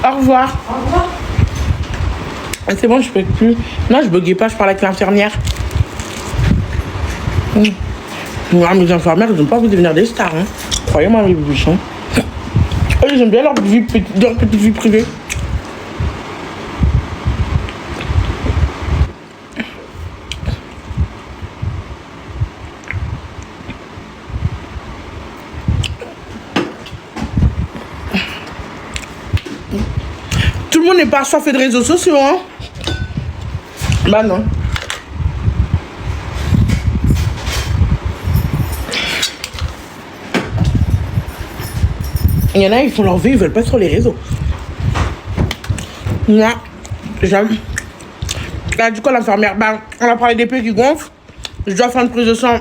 Au revoir. Au revoir. C'est bon, je peux plus. Non, je buguais pas, je parlais avec l'infirmière. Ah, mes infirmières, ils n'ont pas envie de devenir des stars. Hein. Croyez-moi, les bouchons. Ils aiment bien leur petite vie privée. Tout le monde n'est pas assoiffé de réseaux sociaux, hein? Bah non. Il y en a, ils font leur vie, ils veulent pas être sur les réseaux. Moi, j'aime. Là, du coup, l'infirmière, bah, on a parlé des pieds qui gonflent. Je dois faire une prise de sang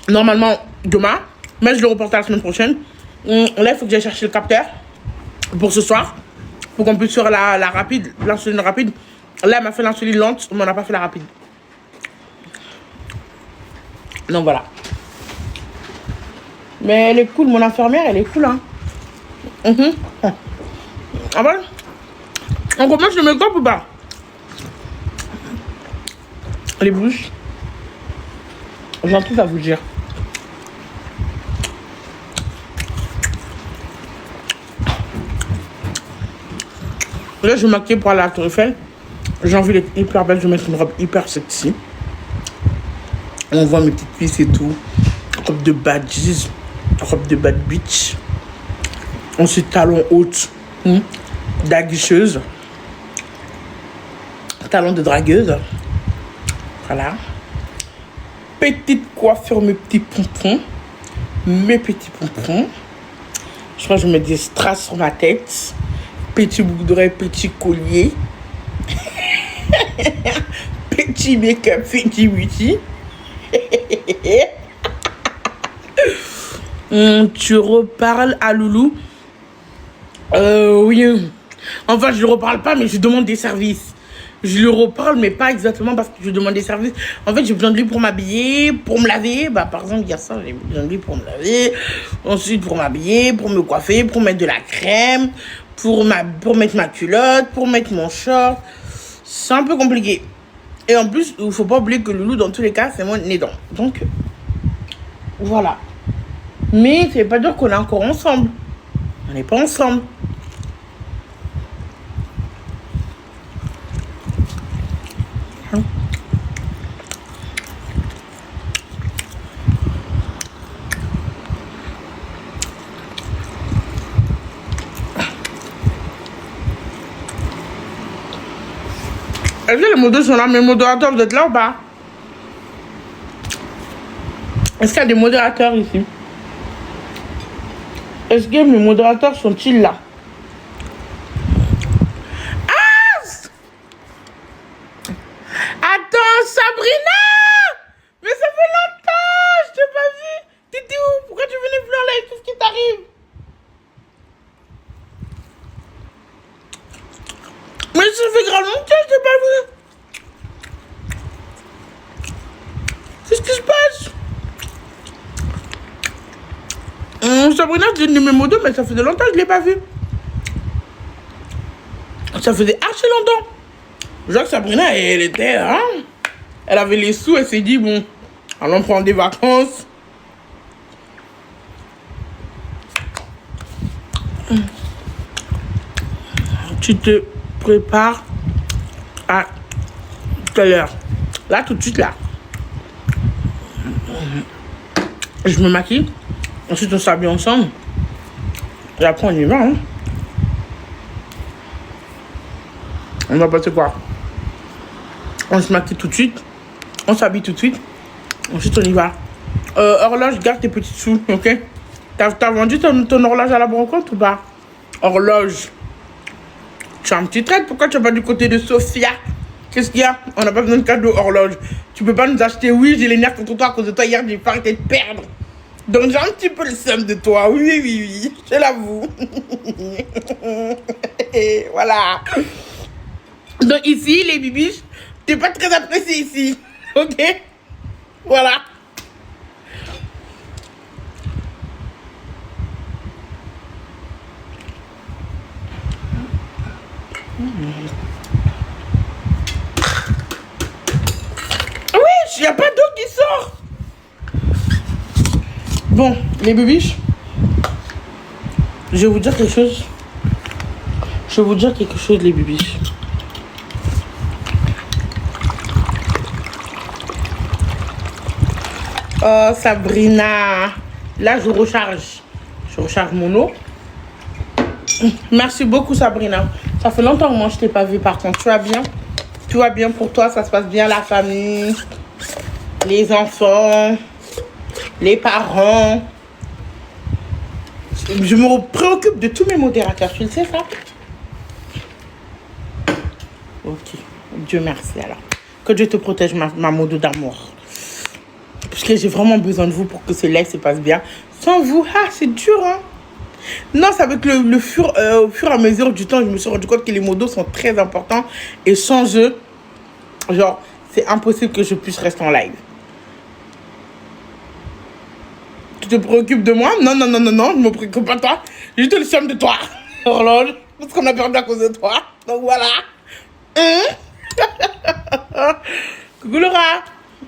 normalement demain, mais je le reporte à la semaine prochaine. Là, il faut que j'aille chercher le capteur pour ce soir, pour qu'on puisse faire la rapide, l'insuline rapide. Là, elle m'a fait l'insuline lente, mais on n'a pas fait la rapide. Donc voilà. Mais elle est cool, mon infirmière, elle est cool, hein. Ah bon? On commence le make-up ou pas? Les bouches. J'ai un truc à vous dire. Là, je vais maquiller pour aller à la Tour Eiffel. J'ai envie d'être hyper belle. Je vais mettre une robe hyper sexy. On voit mes petites cuisses et tout. Robe de badges. Robe de bad bitch. Ensuite, talons hautes. D'aguicheuse. Talons de dragueuse. Voilà. Petite coiffure, mes petits pompons. Mes petits pompons. Je crois que je vais mettre des strass sur ma tête. Petit boucle d'oreille, petit collier. Petit make-up, petit beauty. Tu reparles à Loulou? Oui. Enfin, je ne reparle pas, mais je demande des services. Je lui reparle, mais pas exactement parce que je demande des services. En fait, j'ai besoin de lui pour m'habiller, pour me laver. Bah, par exemple, il y a ça, j'ai besoin de lui pour me laver. Ensuite, pour m'habiller, pour me coiffer, pour mettre de la crème, pour mettre ma culotte, pour mettre mon short. C'est un peu compliqué. Et en plus, il ne faut pas oublier que Loulou, dans tous les cas, c'est mon aidant. Donc, voilà. Mais ça ne veut pas dire qu'on est encore ensemble. On n'est pas ensemble. Est-ce que les modèles sont là? Mes modérateurs, vous êtes là ou pas? Est-ce qu'il y a des modérateurs ici? Est-ce que mes modérateurs sont-ils là? Ah! Attends, Sabrina! Mais ça fait longtemps! Je t'ai pas vu! T'étais où? Pourquoi tu venais pleurer là? Qu'est-ce qui t'arrive? Mais ça fait grave longtemps, je t'ai pas vu! Qu'est-ce qui se passe? Sabrina, c'est une de mes modos, mais ça faisait longtemps que je ne l'ai pas vue. Ça faisait archi longtemps. Je vois que Sabrina, elle était... Hein, elle avait les sous, elle s'est dit, bon, allons prendre des vacances. Tu te prépares à quelle heure? Là, tout de suite, là. Je me maquille. Ensuite, on s'habille ensemble. Et après, on y va. Hein. On va passer quoi? On se maquille tout de suite. On s'habille tout de suite. Ensuite, on y va. Horloge, garde tes petits sous, ok? T'as vendu ton horloge à la brocante ou pas? Horloge. Tu as un petit trait. Pourquoi tu vas pas du côté de Sophia? Qu'est-ce qu'il y a? On n'a pas besoin de cadeau horloge. Tu peux pas nous acheter? Oui, j'ai les nerfs contre toi à cause de toi. Hier, j'ai pas arrêté de perdre. Donc j'ai un petit peu le seum de toi. Oui, oui, oui. Je l'avoue. Voilà. Donc ici, les bibiches, t'es pas très apprécié ici. Ok? Voilà. Oui, il n'y a pas d'eau qui sort. Bon, les bébiches, je vais vous dire quelque chose. Les bébiches. Oh, Sabrina. Là, je recharge. Je recharge mon eau. Merci beaucoup, Sabrina. Ça fait longtemps que moi, je ne t'ai pas vu, par contre. Tu vas bien? Tout va bien pour toi? Ça se passe bien, la famille, les enfants, les parents? Je me préoccupe de tous mes modérateurs. Tu le sais, ça? Ok. Dieu merci, alors. Que Dieu te protège, ma modo d'amour. Parce que j'ai vraiment besoin de vous pour que ce live se passe bien. Sans vous, c'est dur, hein. Non, c'est avec au fur et à mesure du temps, je me suis rendu compte que les modos sont très importants. Et sans eux, genre, c'est impossible que je puisse rester en live. Tu te préoccupes de moi? Non, je me préoccupe pas de toi. J'ai juste le seum de toi. Horloge. Parce qu'on a perdu à cause de toi. Donc voilà. Coucou Laura.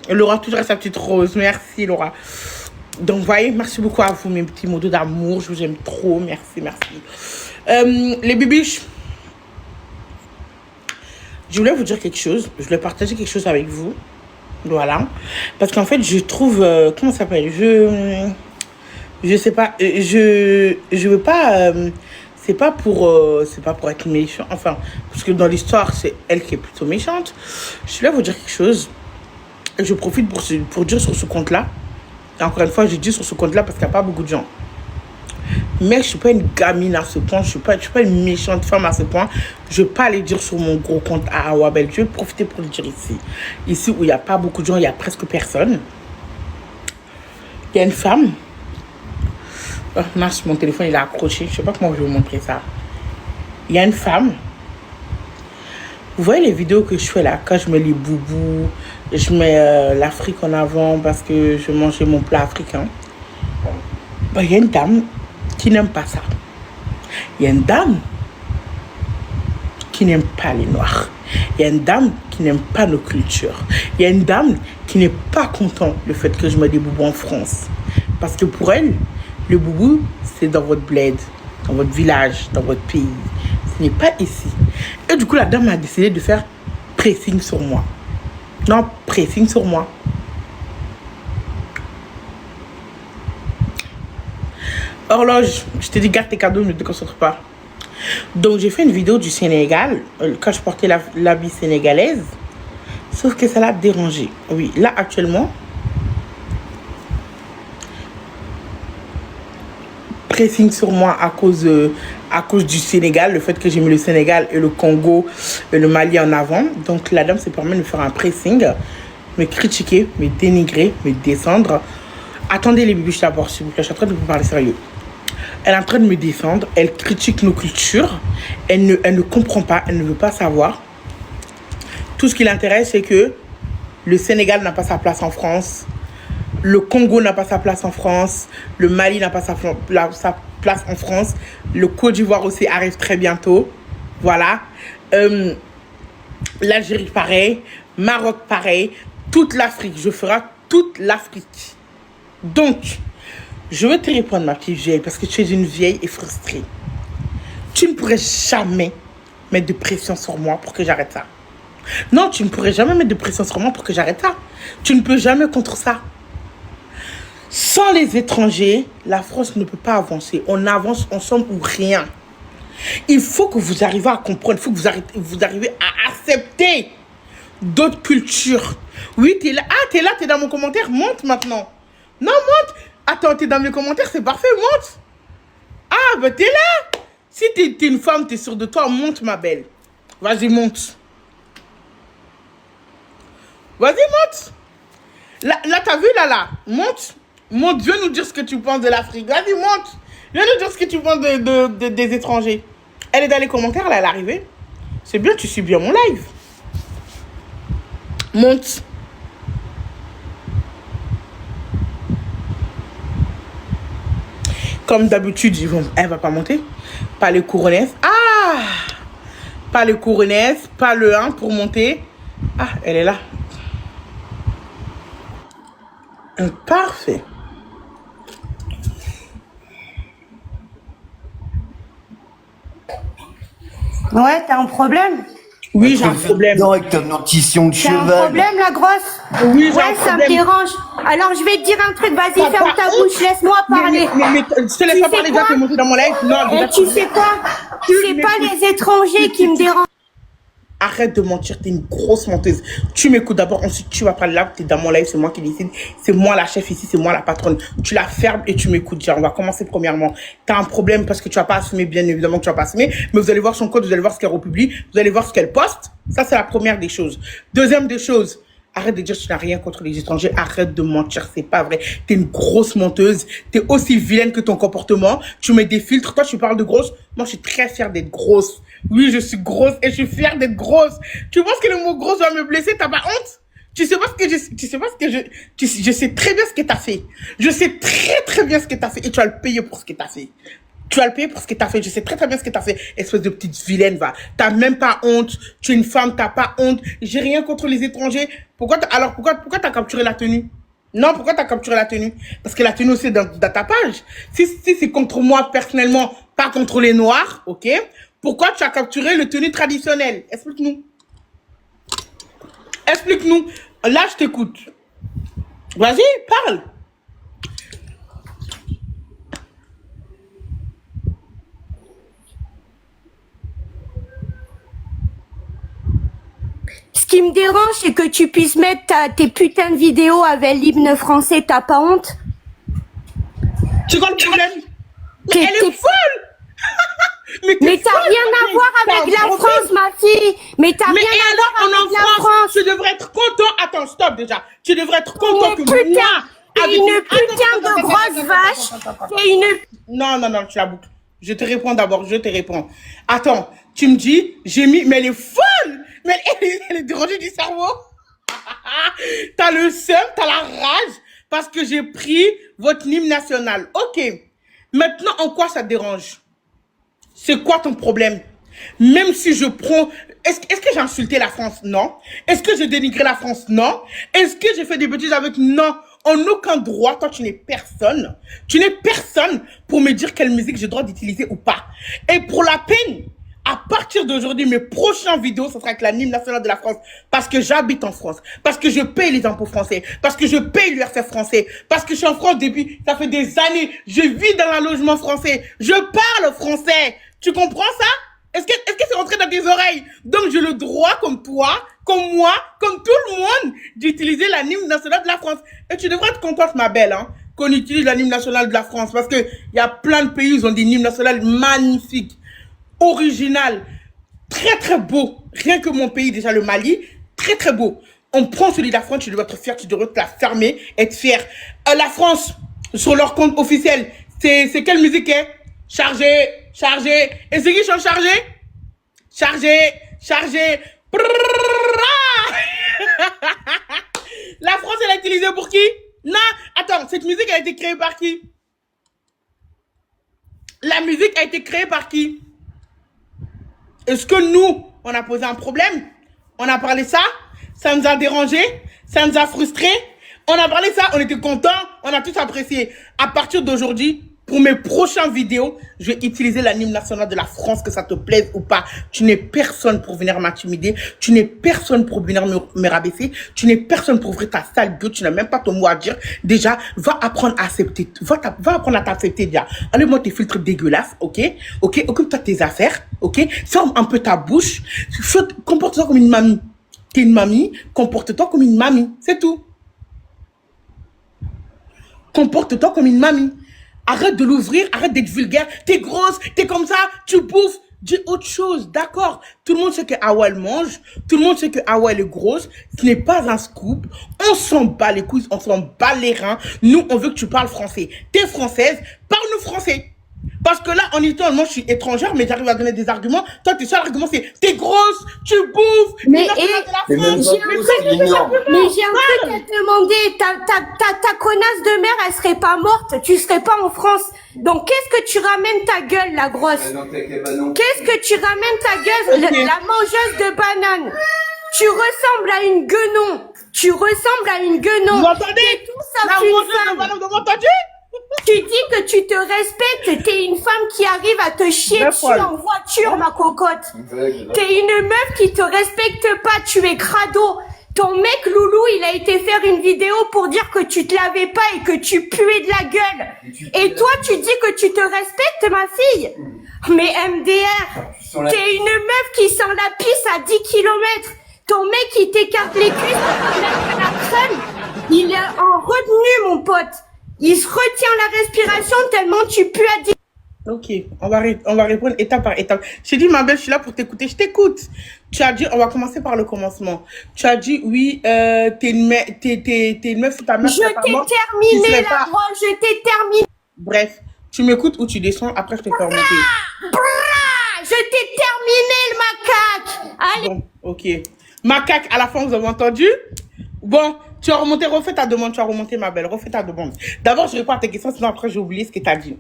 Laura, toujours sa petite rose. Merci Laura. Donc voyez, merci beaucoup à vous mes petits mots d'amour. Je vous aime trop. Merci. Les bibiches. Je voulais vous dire quelque chose. Je voulais partager quelque chose avec vous. Voilà. Parce qu'en fait, je trouve... comment ça s'appelle? Je sais pas. Je veux pas... c'est pas pour être méchant. Enfin, parce que dans l'histoire, c'est elle qui est plutôt méchante. Je voulais vous dire quelque chose. Et je profite pour dire sur ce compte-là. Et encore une fois, je dis sur ce compte-là parce qu'il n'y a pas beaucoup de gens. Mais je ne suis pas une gamine à ce point. Je ne suis pas une méchante femme à ce point. Je ne vais pas aller dire sur mon gros compte à Awabel. Je vais profiter pour le dire ici. Ici où il n'y a pas beaucoup de gens, il n'y a presque personne. Il y a une femme. Oh, mince, mon téléphone il a accroché. Je ne sais pas comment je vais vous montrer ça. Il y a une femme. Vous voyez les vidéos que je fais là, quand je mets les boubous, je mets l'Afrique en avant parce que je mangeais mon plat africain. Il y a une dame qui n'aime pas ça. Il y a une dame qui n'aime pas les Noirs. Il y a une dame qui n'aime pas nos cultures. Il y a une dame qui n'est pas contente du fait que je mets des boubous en France. Parce que pour elle, le boubou, c'est dans votre bled, dans votre village, dans votre pays. Ce n'est pas ici. Et du coup, la dame a décidé de faire pressing sur moi. Non, pressing sur moi. Horloge, je te dis, garde tes cadeaux, ne te concentre pas. Donc, j'ai fait une vidéo du Sénégal, quand je portais l'habit sénégalaise. Sauf que ça l'a dérangé. Oui, là, actuellement, pressing sur moi à cause du Sénégal, le fait que j'ai mis le Sénégal et le Congo et le Mali en avant. Donc, la dame se permet de faire un pressing, me critiquer, me dénigrer, me descendre. Attendez les bibiches d'abord, s'il vous plaît, je suis en train de vous parler sérieux. Elle est en train de me descendre, elle critique nos cultures, elle ne comprend pas, elle ne veut pas savoir. Tout ce qui l'intéresse, c'est que le Sénégal n'a pas sa place en France, le Congo n'a pas sa place en France, le Mali n'a pas sa place en France, le Côte d'Ivoire aussi arrive très bientôt, voilà. L'Algérie pareil, Maroc pareil, toute l'Afrique, je ferai toute l'Afrique. Donc, je veux te répondre, ma petite vieille, parce que tu es une vieille et frustrée. Tu ne pourrais jamais mettre de pression sur moi pour que j'arrête ça. Non, tu ne pourrais jamais mettre de pression sur moi pour que j'arrête ça. Tu ne peux jamais contre ça. Sans les étrangers, la France ne peut pas avancer. On avance ensemble ou rien. Il faut que vous arriviez à comprendre, il faut que vous arriviez à accepter d'autres cultures. Oui, t'es là. Ah, t'es là, t'es dans mon commentaire. Monte maintenant. Non, monte. Attends, t'es dans mes commentaires, c'est parfait, monte. Ah, bah t'es là. Si t'es une femme, t'es sûre de toi, monte, ma belle. Vas-y, monte. Vas-y, monte. Là, t'as vu, là. Monte. Monte, viens nous dire ce que tu penses de l'Afrique. Vas-y, monte. Viens nous dire ce que tu penses des étrangers. Elle est dans les commentaires, là, elle est arrivée. C'est bien, tu suis bien mon live. Monte. Comme d'habitude, elle va pas monter. Pas les couronnes. Ah! Pas le couronnes, pas le 1 pour monter. Ah, elle est là. Parfait. Ouais, t'as un problème? Oui, j'ai un problème. Non, avec ta dentition de T'as un cheval. problème, la grosse? Oui, j'ai Ouais, un ça me problème. dérange. Alors, je vais te dire un truc. Vas-y, T'as ferme pas ta honte? bouche. Laisse-moi parler. Mais je te laisse Tu pas sais parler, quoi? déjà, t'es monté dans mon live. Non, Et déjà, tu sais quoi? C'est pas les étrangers qui me dérangent. arrête de mentir, t'es une grosse menteuse. Tu m'écoutes d'abord, ensuite tu vas parler là, t'es dans mon live, c'est moi qui décide. C'est moi la chef ici, c'est moi la patronne. Tu la fermes et tu m'écoutes. Déjà, on va commencer premièrement. T'as un problème parce que tu vas pas assumer, bien évidemment que tu vas pas assumer, mais vous allez voir son code, vous allez voir ce qu'elle republie, vous allez voir ce qu'elle poste. Ça, c'est la première des choses. Deuxième des choses, arrête de dire que tu n'as rien contre les étrangers. Arrête de mentir, c'est pas vrai. T'es une grosse menteuse. T'es aussi vilaine que ton comportement. Tu mets des filtres. Toi, tu parles de grosse. Moi, je suis très fière d'être grosse. Oui, je suis grosse et je suis fière d'être grosse. Tu penses que le mot grosse va me blesser? T'as pas honte? Tu sais pas ce que tu sais pas ce que je sais très bien ce que t'as fait. Je sais très bien ce que t'as fait et tu vas le payer pour ce que t'as fait. Tu vas le payer pour ce que t'as fait. Je sais très bien ce que t'as fait. Espèce de petite vilaine, va. T'as même pas honte. Tu es une femme, t'as pas honte. J'ai rien contre les étrangers. Pourquoi t'as capturé la tenue? Non, pourquoi t'as capturé la tenue? Parce que la tenue aussi est dans ta page. Si c'est contre moi personnellement, pas contre les noirs, ok? Pourquoi tu as capturé le tenue traditionnel? Explique-nous. Explique-nous. Là, je t'écoute. Vas-y, parle. Ce qui me dérange, c'est que tu puisses mettre tes putains de vidéos avec l'hymne français. T'as pas honte? Tu vois le problème? Mais T'es- elle est t'es- folle. Mais t'as rien à voir avec la France, ma fille. Mais t'as Mais rien et à alors, voir en avec la France, France. tu devrais être content. Attends, stop déjà. Tu devrais être content que Mais putain, moi, t'es avec une putain de grosse vache. T'es une... Non, tu la boucles. Je te réponds d'abord, je te réponds. Attends, tu me dis, j'ai mis, mais elle est folle. Mais elle est dérangée du cerveau. T'as le seum, t'as la rage, parce que j'ai pris votre hymne national. Ok. Maintenant, en quoi ça te dérange? C'est quoi ton problème? Même si je prends... Est-ce que j'ai insulté la France? Non. Est-ce que j'ai dénigré la France? Non. Est-ce que j'ai fait des bêtises avec... Non. En aucun droit, toi, tu n'es personne. Tu n'es personne pour me dire quelle musique j'ai le droit d'utiliser ou pas. Et pour la peine, à partir d'aujourd'hui, mes prochaines vidéos, ce sera avec la hymne nationale de la France. Parce que j'habite en France. Parce que je paye les impôts français. Parce que je paye l'URSSAF français. Parce que je suis en France depuis... Ça fait des années. Je vis dans un logement français. Je parle français. Tu comprends ça? Est-ce que c'est rentré dans tes oreilles? Donc j'ai le droit, comme toi, comme moi, comme tout le monde, d'utiliser la hymne nationale de la France. Et tu devrais être contente, ma belle, hein, qu'on utilise la hymne nationale de la France. Parce que il y a plein de pays, ils ont des hymnes nationales magnifiques, originales, très beaux. Rien que mon pays, déjà le Mali, très beau. On prend celui de la France, tu devrais être fier, tu devrais te la fermer, être fier. La France, sur leur compte officiel, c'est quelle musique est? Chargé. Et c'est qui sont chargés? Chargé. La France, elle a utilisé pour qui? Non, attends, cette musique a été créée par qui? La musique a été créée par qui? Est-ce que nous, on a posé un problème? On a parlé ça? Ça nous a dérangé? Ça nous a frustré? On a parlé ça, on était contents, on a tous apprécié. À partir d'aujourd'hui, pour mes prochaines vidéos, je vais utiliser la hymne nationale de la France, que ça te plaise ou pas. Tu n'es personne pour venir m'intimider. Tu n'es personne pour venir me rabaisser. Tu n'es personne pour ouvrir ta sale gueule. Tu n'as même pas ton mot à dire. Déjà, va apprendre à accepter. Va apprendre à t'accepter déjà. Enlève-moi tes filtres dégueulasses, ok? Ok, occupe-toi de tes affaires, ok? Ferme un peu ta bouche. Comporte-toi comme une mamie. T'es une mamie, comporte-toi comme une mamie. C'est tout. Comporte-toi comme une mamie. Arrête de l'ouvrir, arrête d'être vulgaire. T'es grosse, t'es comme ça, tu bouffes. Dis autre chose, d'accord. Tout le monde sait que Hawa, elle mange. Tout le monde sait que Hawa, elle est grosse. Ce n'est pas un scoop. On s'en bat les couilles, on s'en bat les reins. Nous, on veut que tu parles français. T'es française, parle-nous français. Parce que là, en étant, moi, je suis étrangère, mais j'arrive à donner des arguments. Toi, tes seuls arguments, c'est t'es grosse, tu bouffes, Mais, de la j'ai un truc à te demander. Ta connasse de mère, elle serait pas morte. Tu serais pas en France. Donc, qu'est-ce que tu ramènes ta gueule, la grosse? Qu'est-ce que tu ramènes ta gueule, la mangeuse de bananes? Tu ressembles à une guenon. Tu ressembles à une guenon. Vous entendez? T'es tout sauf La une mangeuse de femme. bananes, vous avez entendu? Tu dis que tu te respectes, t'es une femme qui arrive à te chier dessus en voiture, ma cocotte. T'es une meuf qui te respecte pas, tu es crado. Ton mec Loulou, il a été faire une vidéo pour dire que tu te lavais pas et que tu puais de la gueule. Et toi, tu dis que tu te respectes, ma fille. Mais MDR, t'es une meuf qui sent la pisse à 10 kilomètres. Ton mec, il t'écarte les cuisses pour mettre la crème. Il est en retenue, mon pote. Il se retient la respiration tellement tu pues à 10. Ok, on va répondre étape par étape. Je t'ai dit, ma belle, je suis là pour t'écouter. Je t'écoute. Tu as dit, on va commencer par le commencement. Tu as dit, oui, t'es une meuf, c'est ta mère. Je t'ai terminé, la grosse, je t'ai terminé. Bref, tu m'écoutes ou tu descends, après je te fais remonter. Je t'ai terminé, le macaque. Allez. Bon, ok. Macaque, à la fin, vous avez entendu? Bon, tu as remonté, refais ta demande, tu as remonté, ma belle, refais ta demande. D'abord, je réponds à tes questions, sinon après, j'ai oublié ce que tu as dit.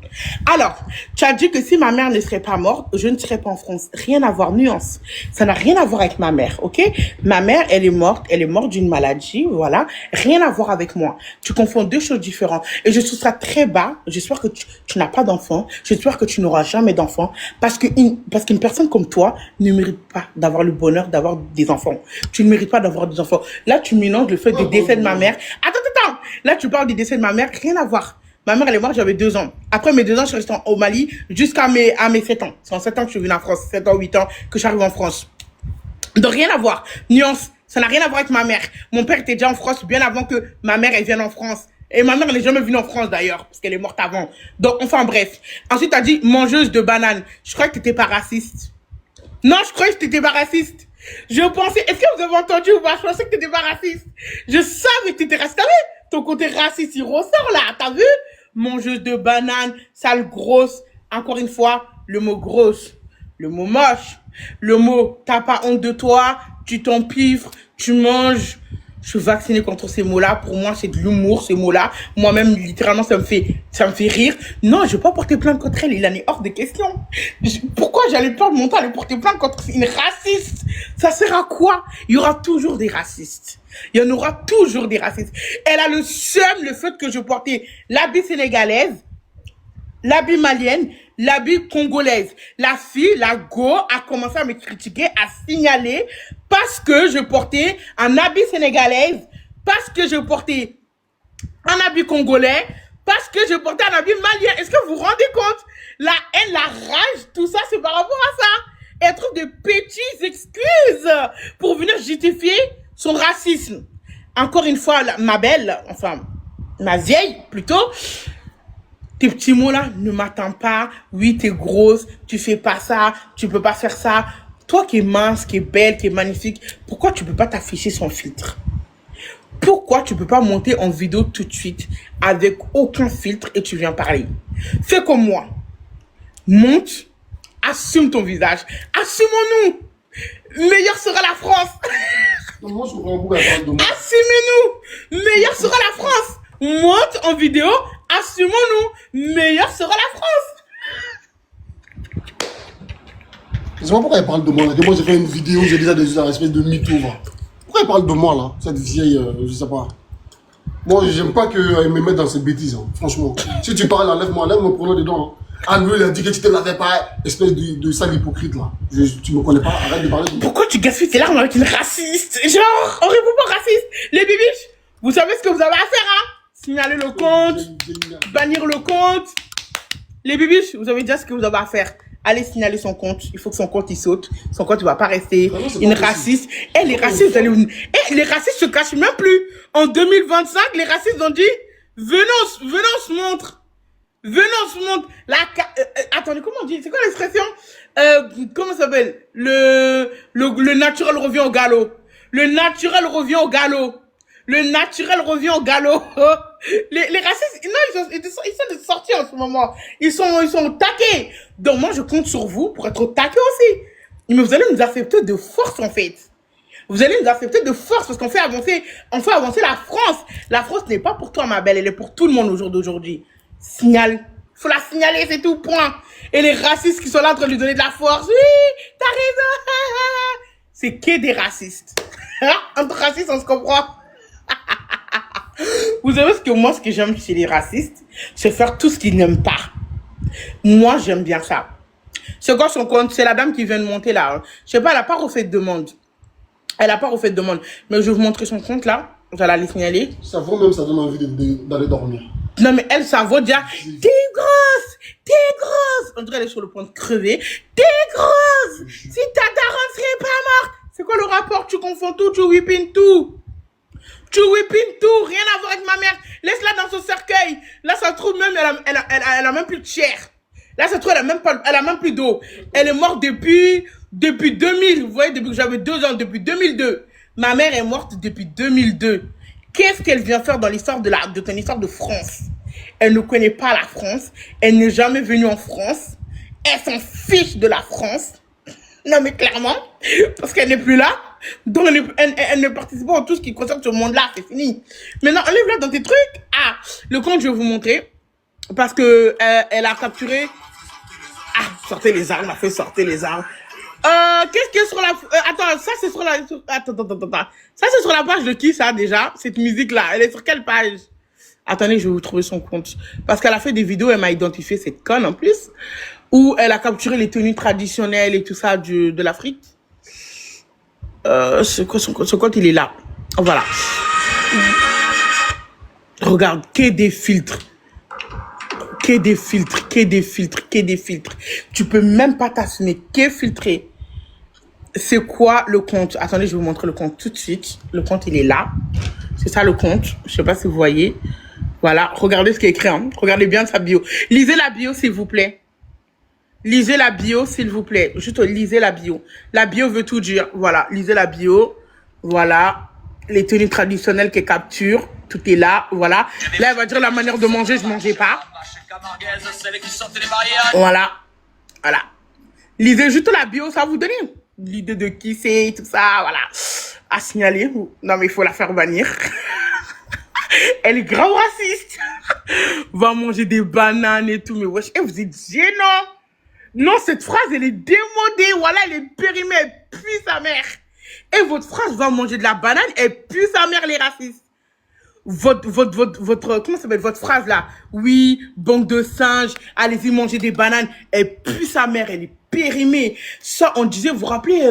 Alors, tu as dit que si ma mère ne serait pas morte, je ne serais pas en France. Rien à voir, nuance. Ça n'a rien à voir avec ma mère, ok? Ma mère, elle est morte d'une maladie, voilà. Rien à voir avec moi. Tu confonds deux choses différentes. Et je trouve ça très bas. J'espère que tu n'as pas d'enfant. J'espère que tu n'auras jamais d'enfant. Parce qu'une personne comme toi ne mérite pas d'avoir le bonheur d'avoir des enfants. Tu ne mérites pas d'avoir des enfants. Là, tu mélanges le fait du décès de ma mère. Attends. Là, tu parles du décès de ma mère. Rien à voir. Ma mère, elle est morte, j'avais 2 ans. Après mes 2 ans, je suis restée au Mali jusqu'à mes 7 ans. C'est en 7 ans que je suis venue en France. 7 ans, 8 ans que j'arrive en France. Donc, rien à voir. Nuance. Ça n'a rien à voir avec ma mère. Mon père était déjà en France bien avant que ma mère, elle vienne en France. Et ma mère, elle n'est jamais venue en France, d'ailleurs, parce qu'elle est morte avant. Donc, enfin, bref. Ensuite, tu as dit mangeuse de bananes. Je croyais que tu n'étais pas raciste. Non, je croyais que tu n'étais pas raciste. Je pensais, est-ce que vous avez entendu ou pas? Je pensais que tu n'étais pas raciste. Je savais que tu étais raciste. T'as vu? Ton côté raciste, il ressort là. T'as vu? Mangeuse de bananes, sale grosse. Encore une fois, le mot grosse, le mot moche, le mot t'as pas honte de toi, tu t'empiffres, tu manges. Je suis vaccinée contre ces mots-là. Pour moi, c'est de l'humour, ces mots-là. Moi-même, littéralement, ça me fait rire. Non, je vais pas porter plainte contre elle. Il en est hors de question. Pourquoi j'allais perdre mon temps à aller porter plainte contre une raciste? Ça sert à quoi? Il y aura toujours des racistes. Il y en aura toujours des racistes. Elle a le seum, le fait que je portais l'habit sénégalaise, l'habit malienne, l'habit congolaise. La fille, la go, a commencé à me critiquer, à signaler parce que je portais un habit sénégalaise, parce que je portais un habit congolais, parce que je portais un habit malien. Est-ce que vous vous rendez compte? La haine, la rage, tout ça, c'est par rapport à ça. Et elle trouve de petites excuses pour venir justifier son racisme. Encore une fois, ma belle, enfin, ma vieille, plutôt, tes petits mots là, ne m'attends pas. Oui, t'es grosse, tu fais pas ça, tu peux pas faire ça. Toi qui es mince, qui est belle, qui est magnifique, pourquoi tu peux pas t'afficher sans filtre? Pourquoi tu peux pas monter en vidéo tout de suite avec aucun filtre et tu viens parler? Fais comme moi. Monte, assume ton visage. Assumons-nous. Meilleure sera la France. Assumez-nous. Meilleure sera la France. Monte en vidéo, assumons-nous. Meilleure sera la France. Je sais pas pourquoi elle parle de moi là. Moi j'ai fait une vidéo, j'ai déjà des espèces de mytho. Pourquoi elle parle de moi là? Cette vieille, je sais pas. Moi j'aime pas qu'elle me mette dans ces bêtises, hein, franchement. Si tu parles, enlève-moi, enlève mon pronom dedans. Hein. Anne, il a dit que tu te l'avais pas, espèce de sale hypocrite là. Tu me connais pas, arrête de parler de moi. Pourquoi tu gaspilles tes larmes avec une raciste? Genre, on répond pas raciste. Les bibiches, vous savez ce que vous avez à faire, hein? Signaler le compte, bannir le compte. Les bibiches, vous savez déjà ce que vous avez à faire. Allez signaler son compte. Il faut que son compte il saute. Son compte il va pas rester une raciste. Et les racistes, vous allez les racistes se cachent même plus. En 2025, les racistes ont dit venons se montre. Venons se montre. Attendez, comment on dit? C'est quoi l'expression? Comment ça s'appelle? Le naturel revient au galop. Le naturel revient au galop. Le naturel revient au galop. Les racistes, non, ils sont sortis en ce moment. Ils sont taqués. Donc moi, je compte sur vous pour être taqués aussi. Mais vous allez nous accepter de force, en fait. Vous allez nous accepter de force parce qu'on fait avancer la France. La France n'est pas pour toi, ma belle. Elle est pour tout le monde au jour d'aujourd'hui. Signal. Faut la signaler, c'est tout, point. Et les racistes qui sont là en train de lui donner de la force. Oui, t'as raison. C'est que des racistes. Entre racistes, on se comprend. Vous savez ce que j'aime chez les racistes, c'est faire tout ce qu'ils n'aiment pas. Moi, j'aime bien ça. C'est quoi son compte? C'est la dame qui vient de monter là. Je sais pas, elle a pas refait de demande. Elle a pas refait de demande. Mais je vais vous montrer son compte là. Vous allez aller signaler. Ça vaut même, ça donne envie d'aller dormir. Non, mais elle, ça vaut déjà. T'es grosse! T'es grosse! On dirait qu'elle est sur le point de crever. T'es grosse! Si ta daronne serait pas morte! C'est quoi le rapport? Tu confonds tout, tu whippines tout. Tu whippines tout, rien à voir avec ma mère. Laisse-la dans son cercueil. Là, ça se trouve même, elle a même plus de chair. Là, ça se trouve, elle a même plus d'eau. Elle est morte depuis 2000. Vous voyez, depuis que j'avais 2 ans, depuis 2002. Ma mère est morte depuis 2002. Qu'est-ce qu'elle vient faire dans l'histoire de ton histoire de France? Elle ne connaît pas la France. Elle n'est jamais venue en France. Elle s'en fiche de la France. Non, mais clairement, parce qu'elle n'est plus là. Donc, elle ne participe pas à tout ce qui concerne ce monde-là. C'est fini. Maintenant, enlève-la dans tes trucs. Ah, le compte, je vais vous montrer. Parce que elle a capturé... Ah, sortez les armes. Elle a fait sortir les armes. Qu'est-ce qu'il y a sur la... attends, ça, c'est sur la... Attends. Ça, c'est sur la page de qui, ça, déjà? Cette musique-là, elle est sur quelle page? Attendez, je vais vous trouver son compte. Parce qu'elle a fait des vidéos, elle m'a identifié, cette conne, en plus. Où elle a capturé les tenues traditionnelles et tout ça de l'Afrique. Ce compte, il est là. Voilà. Regarde, que des filtres. Que des filtres, que des filtres, que des filtres. Tu peux même pas t'assumer. Que filtrer. C'est quoi le compte? Attendez, je vais vous montrer le compte tout de suite. Le compte, il est là. C'est ça le compte. Je sais pas si vous voyez. Voilà. Regardez ce qui est écrit. Hein. Regardez bien sa bio. Lisez la bio, s'il vous plaît. Lisez la bio, s'il vous plaît. Juste lisez la bio. La bio veut tout dire. Voilà. Lisez la bio. Voilà. Les tenues traditionnelles qu'elle capture. Tout est là. Voilà. Là, elle va dire la manière de manger. Je mangeais pas. Voilà. Voilà. Lisez juste la bio. Ça va vous donner l'idée de qui c'est, tout ça. Voilà. À signaler. Non, mais il faut la faire bannir. Elle est grave raciste. Va manger des bananes et tout. Mais wesh, vous êtes gênant. Non, cette phrase, elle est démodée. Voilà, elle est périmée. Elle pue sa mère. Et votre phrase, va manger de la banane, elle pue sa mère, les racistes. Comment ça s'appelle votre phrase là? Oui, banque de singes, allez-y manger des bananes. Elle pue sa mère, elle est périmée. Ça, on disait, vous vous rappelez,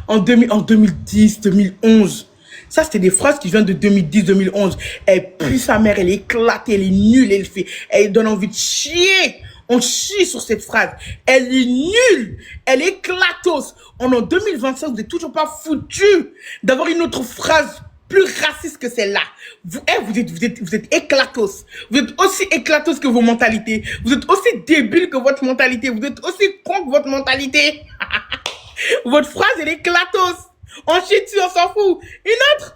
en 2010, 2011. Ça, c'était des phrases qui viennent de 2010, 2011. Elle pue sa mère, elle est éclatée, elle est nulle, elle donne envie de chier. On chie sur cette phrase. Elle est nulle. Elle est éclatos. En 2025, vous n'êtes toujours pas foutu d'avoir une autre phrase plus raciste que celle-là. Vous êtes éclatos. Vous êtes aussi éclatos que vos mentalités. Vous êtes aussi débile que votre mentalité. Vous êtes aussi con que votre mentalité. Votre phrase, elle est éclatos. On chie dessus, on s'en fout. Une autre.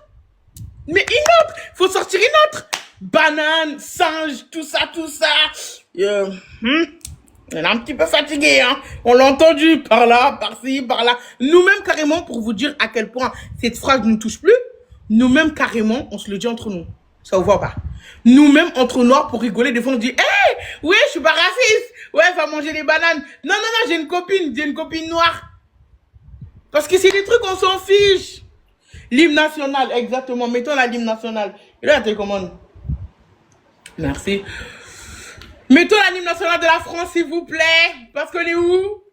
Mais une autre. Faut sortir une autre. Banane, singe, tout ça. Elle est un petit peu fatiguée, hein. On l'a entendu par là, par-ci, par-là. Nous-mêmes, carrément, pour vous dire à quel point cette phrase ne nous touche plus, nous-mêmes, carrément, on se le dit entre nous. Ça vous voit pas? Nous-mêmes, entre noirs, pour rigoler, des fois, on dit, hey, ouais, je suis pas raciste. Ouais, va manger des bananes. Non, j'ai une copine noire. Parce que c'est des trucs, on s'en fiche. L'hymne national, exactement. Mettons la l'hymne national. Et là, t'es commande. Merci. Mettons l'hymne national de la France, s'il vous plaît. Parce qu'on est où?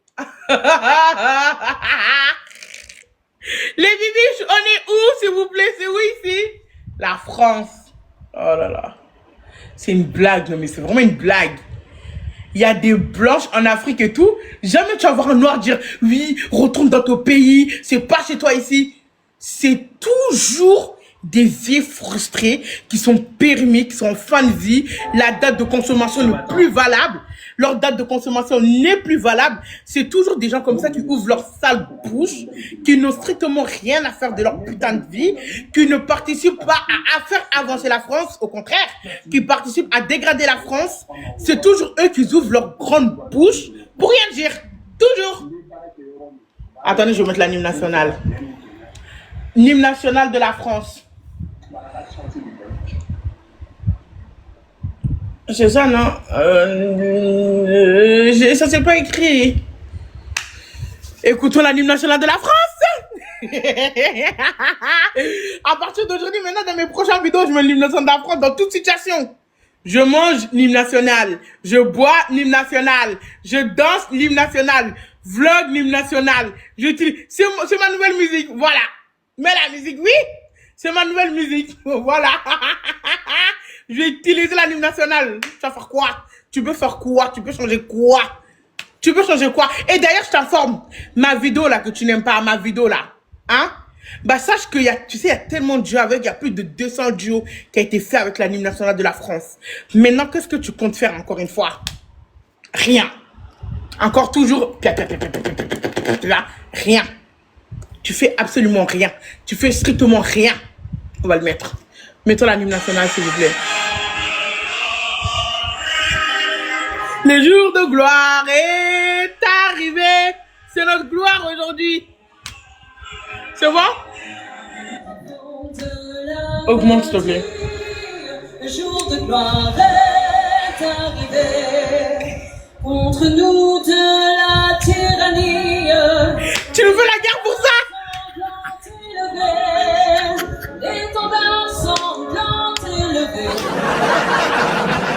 Les bibiches, on est où, s'il vous plaît? C'est où ici? La France. Oh là là. C'est une blague, non mais c'est vraiment une blague. Il y a des blanches en Afrique et tout. Jamais tu vas voir un noir dire, oui, retourne dans ton pays, c'est pas chez toi ici. C'est toujours des vies frustrés qui sont permis, qui sont en fin de vie, la date de consommation le plus valable. leur date de consommation n'est plus valable. C'est toujours des gens comme ça qui ouvrent leur sale bouche, qui n'ont strictement rien à faire de leur putain de vie, qui ne participent pas à faire avancer la France, au contraire, qui participent à dégrader la France. C'est toujours eux qui ouvrent leur grande bouche pour rien dire. Toujours. Attendez, je vais mettre l'hymne national. L'hymne national de la France. C'est ça, non? Ça, c'est pas écrit. Écoutons l'hymne national de la France. À partir d'aujourd'hui, maintenant, dans mes prochaines vidéos, je mets l'hymne national de la France dans toute situation. Je mange l'hymne national. Je bois l'hymne national. Je danse l'hymne national. Vlog l'hymne national. C'est ma nouvelle musique. Voilà. Mais la musique, oui. C'est ma nouvelle musique. Voilà. Je vais utiliser l'hymne national. Tu vas faire quoi? Tu peux faire quoi? Tu peux changer quoi? Tu peux changer quoi? Et d'ailleurs, je t'informe. Ma vidéo là que tu n'aimes pas, ma vidéo là. Hein? Bah, sache qu'il y a, tu sais, il y a tellement de duos avec, il y a plus de 200 duos qui a été fait avec l'hymne national de la France. Maintenant, qu'est-ce que tu comptes faire encore une fois? Rien. Encore toujours, rien. Tu fais absolument rien. Tu fais strictement rien. On va le mettre. Mettons l'hymne national, s'il vous plaît. Le jour de gloire est arrivé. C'est notre gloire aujourd'hui. C'est bon? Augmente, s'il te plaît. Le jour de gloire est arrivé. Contre nous de la tyrannie. Tu nous veux la guerre pour ça? L'étendard sanglant élevé.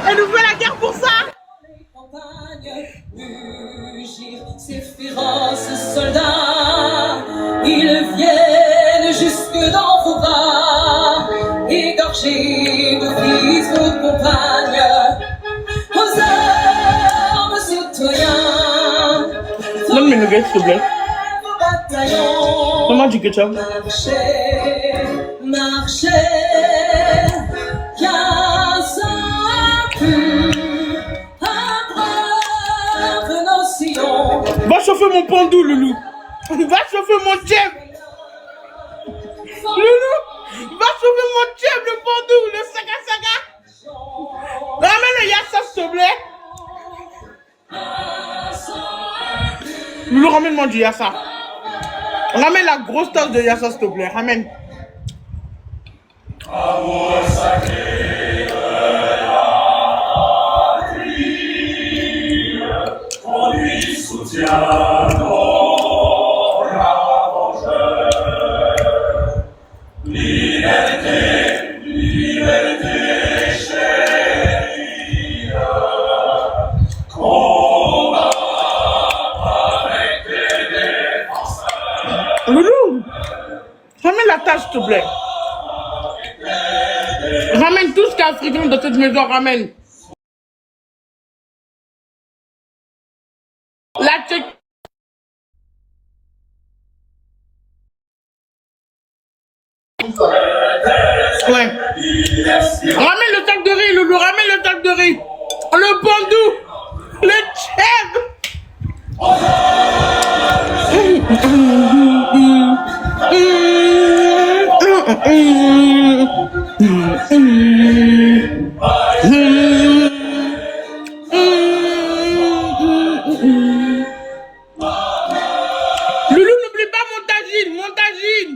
Elle nous veut la guerre pour ça? Les campagnes mugir ces féroces soldats. Ils viennent jusque dans vos bras, égorger vos fils, vos compagnes. Aux armes, citoyens. Donne mes nuggets, s'il te plaît. Donne-moi du ketchup. Marchez, car ça pue après nos sillons. Va chauffer mon pandou, Loulou. Va chauffer mon djeb. Loulou, va chauffer mon djeb, le pandou, le saga. Ramène le yassa, s'il te plaît. Loulou, ramène-moi du yassa. Ramène la grosse tasse de yassa, s'il te plaît. Ramène. Amour sacré de la patrie, on lui soutient nos ravageurs. Liberté, liberté chérie, combat avec les défenseurs. Loulou, ramène la tasse, s'il te plaît. Ramène tout ce qui est africain dans cette maison, ramène. La tchèque. Ouais. Ramène le sac de riz, Loulou, ramène le sac de riz. Le bandou. Le tchèb. Loulou, n'oublie pas mon tagine, mon tagine.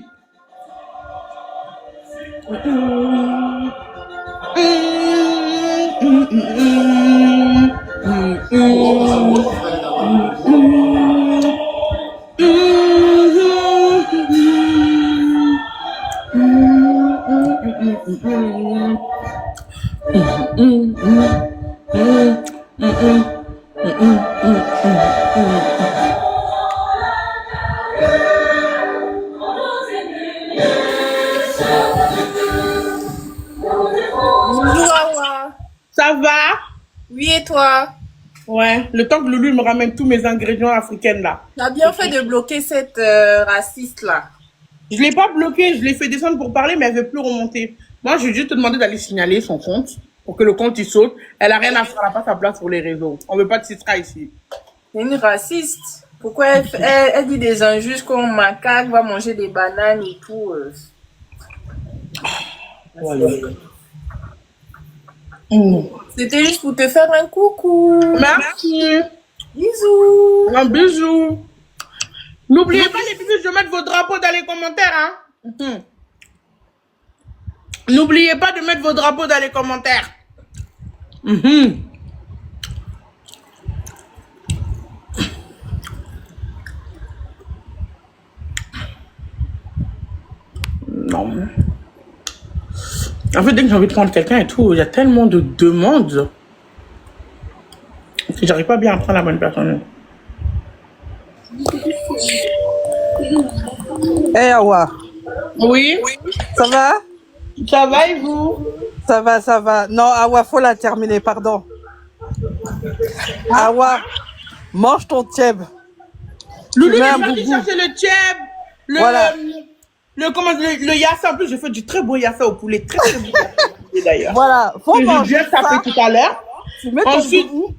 Ça va? Oui, et toi? Ouais, le temps que Loulou me ramène tous mes ingrédients africains là. Tu as bien fait de bloquer cette raciste là. Je l'ai pas bloqué, je l'ai fait descendre pour parler, mais elle veut plus remonter. Moi, je vais juste te demander d'aller signaler son compte. pour que le compte il saute. Elle a rien à faire, elle n'a pas sa place sur les réseaux. On veut pas de Sistra ici. C'est une raciste. Pourquoi elle dit des injustes comme macaque va manger des bananes et tout. Voilà. Mmh. C'était juste pour te faire un coucou. Merci. Bisous. Un bisou. N'oubliez pas les bisous de mettre vos drapeaux dans les commentaires. Hein. Mhm. N'oubliez pas de mettre vos drapeaux dans les commentaires. Mhm. Non. En fait, dès que j'ai envie de prendre quelqu'un et tout, il y a tellement de demandes que j'arrive pas bien à prendre la bonne personne. Hey Awa, Oui, ça va? ça va et vous? Ça va, ça va. Non, Awa, faut la terminer, pardon. Awa, mange ton tieb. Loulou, mets un j'ai parti boubou. chercher le tchèb, Voilà. le yassa. En plus, j'ai fait du très beau yassa au poulet. Très, très beau yassa au poulet d'ailleurs. Voilà, faut Que j'ai manger bien tapé ça. tout à l'heure. Tu mets ton Ensuite, boubou.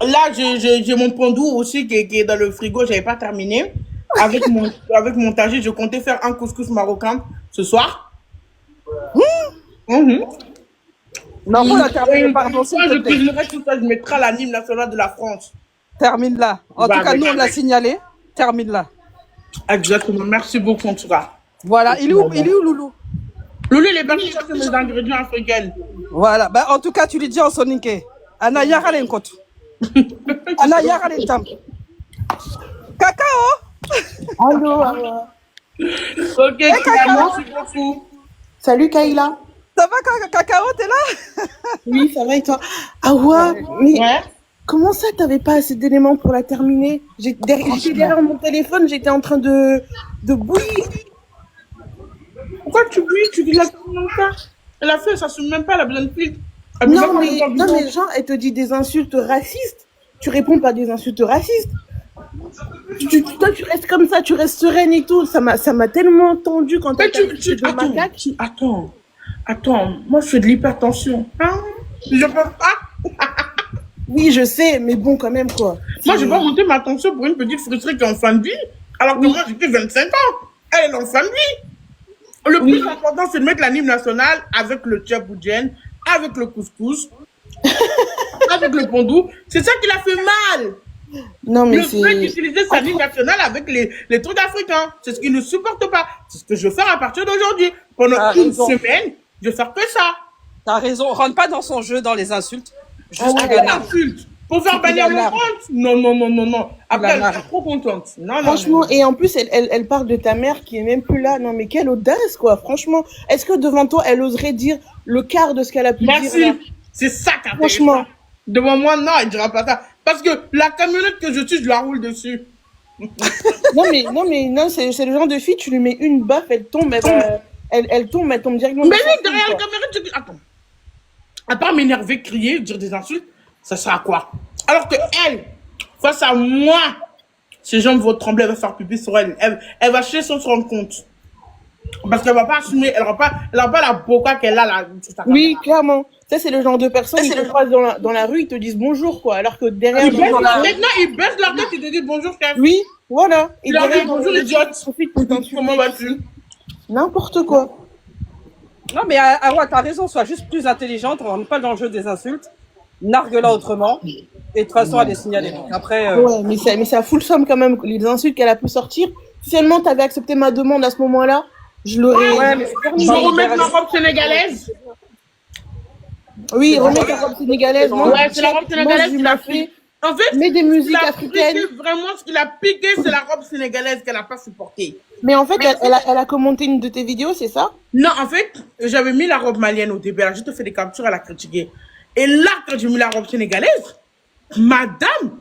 là, j'ai mon pondou aussi qui est dans le frigo. J'avais pas terminé. Avec mon tagine, je comptais faire un couscous marocain ce soir. Mhm. Non, faut la terminer, pardon, s'il Quand te je plaît. cuisinerai tout ça, je mettrai à l'hymne national de la France. Termine-la. En Bah, tout cas, nous, on l'a avec. signalé. Termine-la. Exactement. Merci beaucoup en tout cas. Voilà, il est où Loulou? Loulou, il est parti chercher mes ingrédients africains. Voilà, bah, en tout cas, tu lui dis en soninké. Ana yaralen kotu. Ana yaralen tam. Cacao? Allô, Ok, merci beaucoup. salut Kayla. Ça va, Cacao, t'es là? Oui, ça va et toi? Awa, mais Ouais. comment ça, t'avais pas assez d'éléments pour la terminer? J'étais derrière mon téléphone, j'étais en train de bouillir. Pourquoi tu bouilles, tu dis la ça? Elle a fait, ça se même pas, elle a besoin de filtre. Elle peut pas Non, prendre mais, le temps du non, temps. mais genre, elle te dit des insultes racistes. Tu réponds pas des insultes racistes. Toi, tu restes comme ça, tu restes sereine et tout. Ça m'a tellement tendu quand Mais t'as fait de macaque. Attends, moi je fais de l'hypertension. Hein? Je peux pas. Oui, je sais, mais bon, quand même, quoi. Moi, je vais pas monter ma tension pour une petite frustrée qui est en fin de vie, alors que moi, j'ai que 25 ans. Elle est en fin de vie. Le plus important, c'est de mettre l'anime national avec le tchaboudjen, avec le couscous, avec le pondou. C'est ça qui l'a fait mal. Non, mais Le fait c'est... d'utiliser sa ligne nationale avec les trucs africains. C'est ce qu'il ne supporte pas. C'est ce que je vais faire à partir d'aujourd'hui. Pendant Ah, une raison. semaine, je vais faire que ça. T'as raison, rentre pas dans son jeu, dans les insultes. Juste Ah, tu l'as. insulte. Pour faire bannir mon l'as. compte. Non. Après, elle l'as. est trop contente. Non. Franchement, et en plus, elle parle de ta mère qui est même plus là. Non, mais quelle audace, quoi. Franchement, est-ce que devant toi, elle oserait dire le quart de ce qu'elle a pu dire là? Merci. C'est ça qu'a fait. Franchement. Devant moi, non, elle dira pas ça. Parce que la camionnette que je tue, je la roule dessus. Non, c'est le genre de fille, tu lui mets une baffe, elle tombe, elle tombe directement. Mais dans oui, sa derrière fille, la quoi. caméra, tu dis, attends. À part m'énerver, crier, dire des insultes, ça sert à quoi? Alors que elle, face à moi, ses jambes vont trembler, elle va faire pipi sur elle. Elle va chier sans se rendre compte. Parce qu'elle va pas assumer, elle aura pas la boca qu'elle a là. sur sa Oui, caméra. clairement. Ça, c'est le genre de personne qui te croisent dans la rue, ils te disent bonjour, quoi. Alors que derrière... Ils baissent dans leur la- tête, non, ils baissent leur tête, ils te disent bonjour, chef. Oui, voilà. Et Tu leur dis derrière, bonjour, idiote. profite pour t'insulter. Comment vas-tu? N'importe quoi. Non, mais Awa, t'as raison, sois juste plus intelligente, on rentre pas dans le jeu des insultes. Nargue-la autrement. Et de toute façon, elle est signalée. Donc après, Ouais, mais ça fout le somme quand même, les insultes qu'elle a pu sortir. Si seulement t'avais accepté ma demande à ce moment-là, je l'aurais... Ouais, mais Je vais remettre ma robe sénégalaise. Oui, remettre la robe sénégalaise. Moi, Ouais, c'est la robe sénégalaise moi, qui l'a fait. En fait, Mets des ce qui musiques l'a africaines. piqué, vraiment, ce qui l'a piqué, c'est la robe sénégalaise qu'elle n'a pas supportée. Mais en fait, elle a commenté une de tes vidéos, c'est ça? Non, en fait, j'avais mis la robe malienne au début. Elle a juste fait des captures, elle a critiqué. Et là, quand j'ai mis la robe sénégalaise, madame,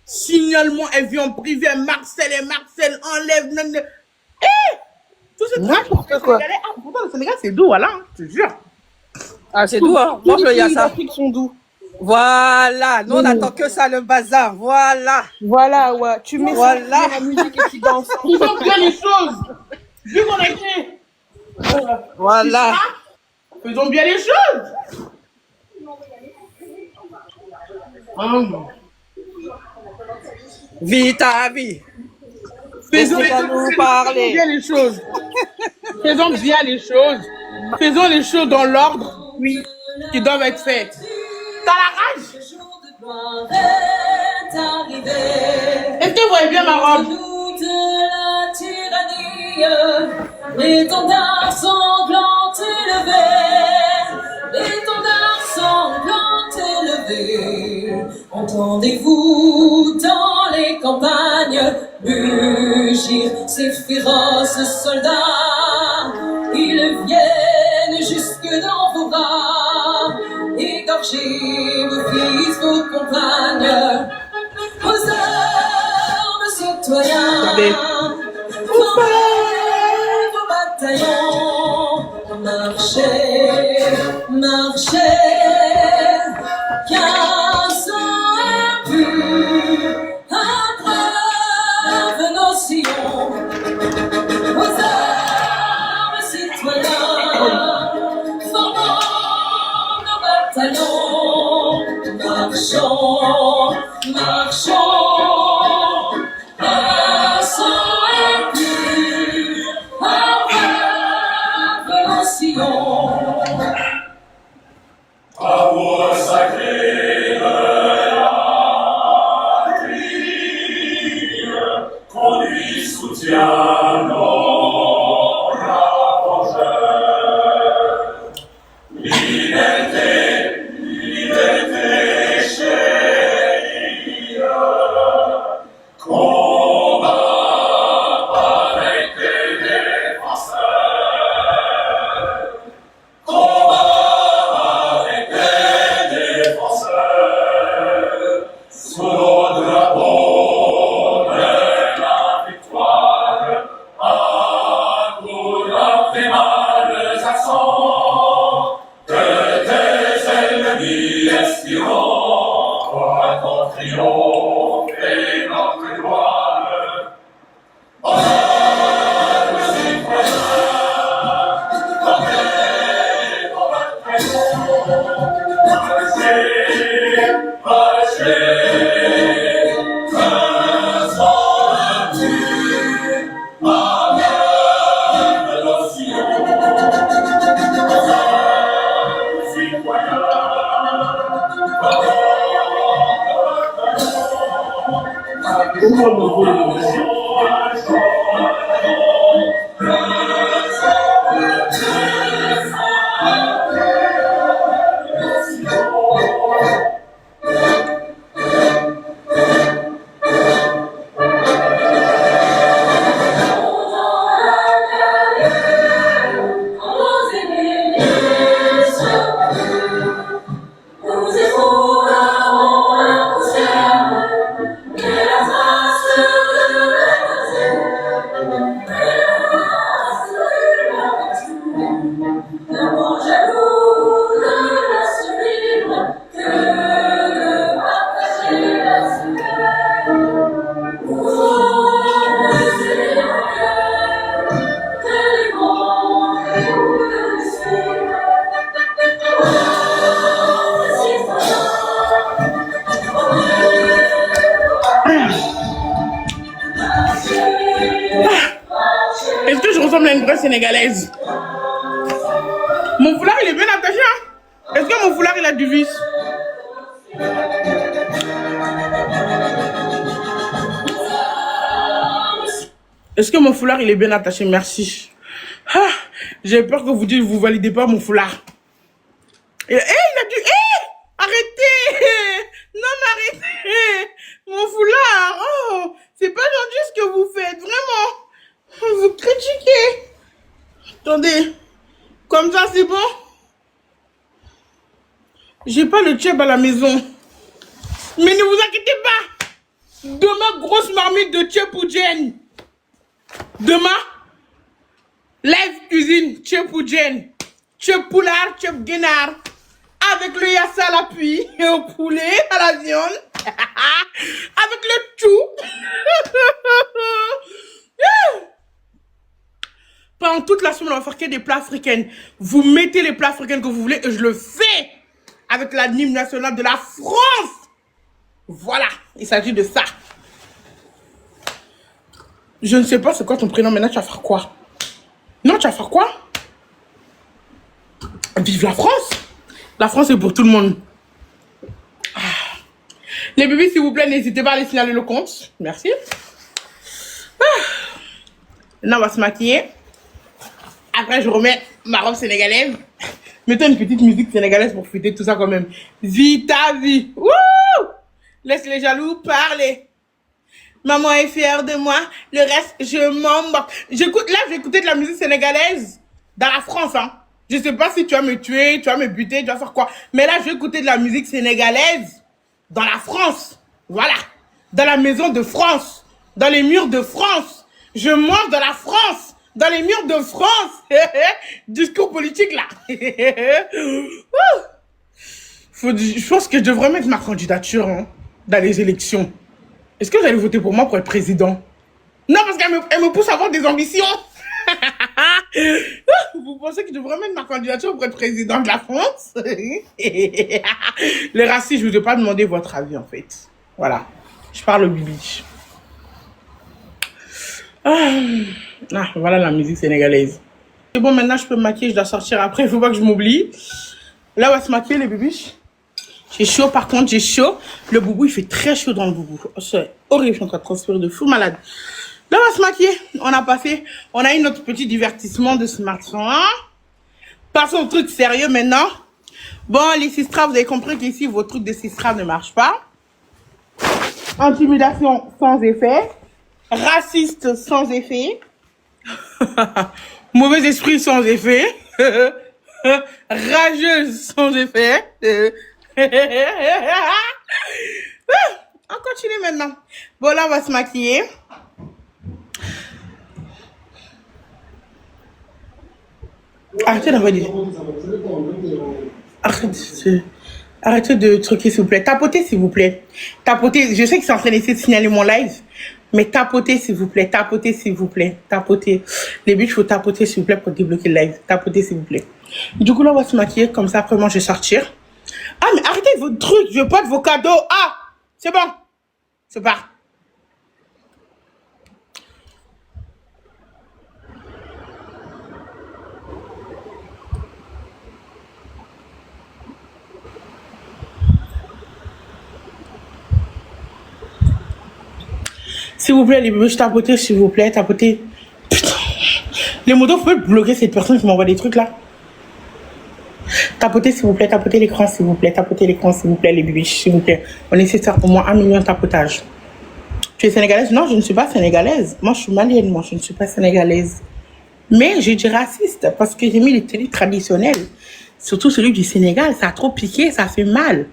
signalement, elle vient en privé, elle Marcel enlève. Tout ce N'importe truc, quoi. Sénégalais. Ah, pourtant, le Sénégal, c'est doux, voilà, hein, je te jure. ah, c'est doux, hein. Mange Tous le les pays yassa. d'Afrique sont doux. Voilà, nous on attend que ça, le bazar. Voilà. Voilà, ouais. Tu mets Voilà. ça, tu mets la musique et tu danses. Faisons bien les choses. Vu qu'on a été. Voilà. Faisons bien les choses. Vis ta vie. Faisons Laissez-nous parler. bien les choses. Faisons bien les choses. Faisons les choses dans l'ordre qui doivent être faites. T'as la rage? Le jour de gloire est arrivé. Est-ce que vous voyez bien ma robe? Toute la tyrannie, l'étendard sanglant élevé, l'étendard sanglant élevé. Entendez-vous dans les campagnes mugir ces féroces soldats? Ils viennent jusque dans vos bras, égorger vos fils, vos compagnes. Aux armes, citoyens, formez vos bataillons, marchez, marchez, car sang impur abreuve nos sillons. Aux armes, citoyens, formons nos bataillons, marchons, marchons, un sang impur abreuve nos sillons. Amour sacré de la vie, conduit, soutient nos ravageurs. Liberté, liberté, chérie, combat avec les défenseurs. Combat avec les défenseurs, sous le drapeau de la victoire, à coup des mâles accents, que tes ennemis espérons, toi ton triomphe et notre gloire. Armes citoyens, portez vos bataillons, marchez, marchez, un sang impur abreuve nos sillons. Armes citoyens, Est-ce que je ressemble à une vraie sénégalaise? Mon foulard il est bien attaché, hein? Est-ce que mon foulard il a du vis? Est-ce que mon foulard il est bien attaché? Merci. Ah, j'ai peur que vous dites que vous validez pas mon foulard. Et, il a du... arrêtez! Non mais arrêtez! Mon foulard! Oh, c'est pas gentil ce que vous faites, vraiment! Vous critiquez! Attendez, comme ça c'est bon? J'ai pas le tchèb à la maison. Mais ne vous inquiétez pas! Demain, grosse marmite de tchèb ou Jen. Demain, live cuisine, tchèb ou Jen. Tchèb poulard, tchèb guénard. Avec le yassa à l'appui, et au poulet, à la viande. Avec le chou. Pendant toute la semaine, on va faire que des plats africains. Vous mettez les plats africains que vous voulez et je le fais avec l'hymne national de la France. Voilà, il s'agit de ça. Je ne sais pas c'est quoi ton prénom, maintenant tu vas faire quoi? Non, tu vas faire quoi? Vive la France! La France est pour tout le monde. Ah. Les bébés, s'il vous plaît, n'hésitez pas à aller signaler le compte. Merci. Ah. Maintenant, on va se maquiller. Après, je remets ma robe sénégalaise. Mettons une petite musique sénégalaise pour fêter tout ça quand même. Vis ta vie. Wouh! Laisse les jaloux parler. Maman est fière de moi. Le reste, je m'en moque. J'écoute, là, j'ai écouté de la musique sénégalaise dans la France, hein. Je sais pas si tu vas me tuer, tu vas me buter, tu vas faire quoi. Mais là, je vais écouter de la musique sénégalaise dans la France. Voilà. Dans la maison de France. Dans les murs de France. Je mange dans la France. Dans les murs de France. Discours politique, là. Je pense que je devrais mettre ma candidature hein, dans les élections. Est-ce que vous allez voter pour moi pour être président? Non, parce qu'elle me pousse à avoir des ambitions. Vous pensez que je devrais mettre ma candidature pour être président de la France? Les racistes, je ne vous ai pas demandé votre avis, en fait. Voilà. Je parle au bibi. Voilà la musique sénégalaise. C'est bon, maintenant, je peux me maquiller. Je dois sortir après. Il ne faut pas que je m'oublie. Là, on va se maquiller, les bébés. J'ai chaud, par contre, j'ai chaud. Le boubou, il fait très chaud dans le boubou. C'est horrible, je suis en train de transpirer de fou malade. Là, on va se maquiller. On a eu notre petit divertissement de ce matin. Passons au truc sérieux maintenant. Bon, les sistras, vous avez compris qu'ici, vos trucs de sistras ne marchent pas. Intimidation sans effet. Raciste sans effet. Mauvais esprit sans effet. Rageuse sans effet. On continue maintenant. Bon, là, on va se maquiller. Arrêtez d'envoyer. Arrêtez de truquer, s'il vous plaît. Tapotez, s'il vous plaît. Tapotez. Je sais qu'ils sont en train d'essayer de signaler mon live. Mais tapotez, s'il vous plaît. Tapotez, s'il vous plaît. Tapotez. Les buts, il faut tapoter, s'il vous plaît, pour débloquer le live. Tapotez, s'il vous plaît. Du coup, là, on va se maquiller. Comme ça, après, moi, je vais sortir. Ah, mais arrêtez votre truc. Je veux pas de vos cadeaux. Ah, c'est bon. C'est pas. S'il vous plaît, les bébés, tapotez, s'il vous plaît, tapotez. Putain. Les motos, vous pouvez bloquer cette personne qui m'envoie des trucs là. Tapotez, s'il vous plaît, tapotez l'écran, s'il vous plaît, tapotez l'écran, s'il vous plaît, les bébés, s'il vous plaît. On essaie de faire au moins 1 million de tapotages. Tu es sénégalaise? Non, je ne suis pas sénégalaise. Moi, je suis malienne, moi, je ne suis pas sénégalaise. Mais je dis raciste parce que j'ai mis les tenues traditionnelles. Surtout celui du Sénégal, ça a trop piqué, ça fait mal.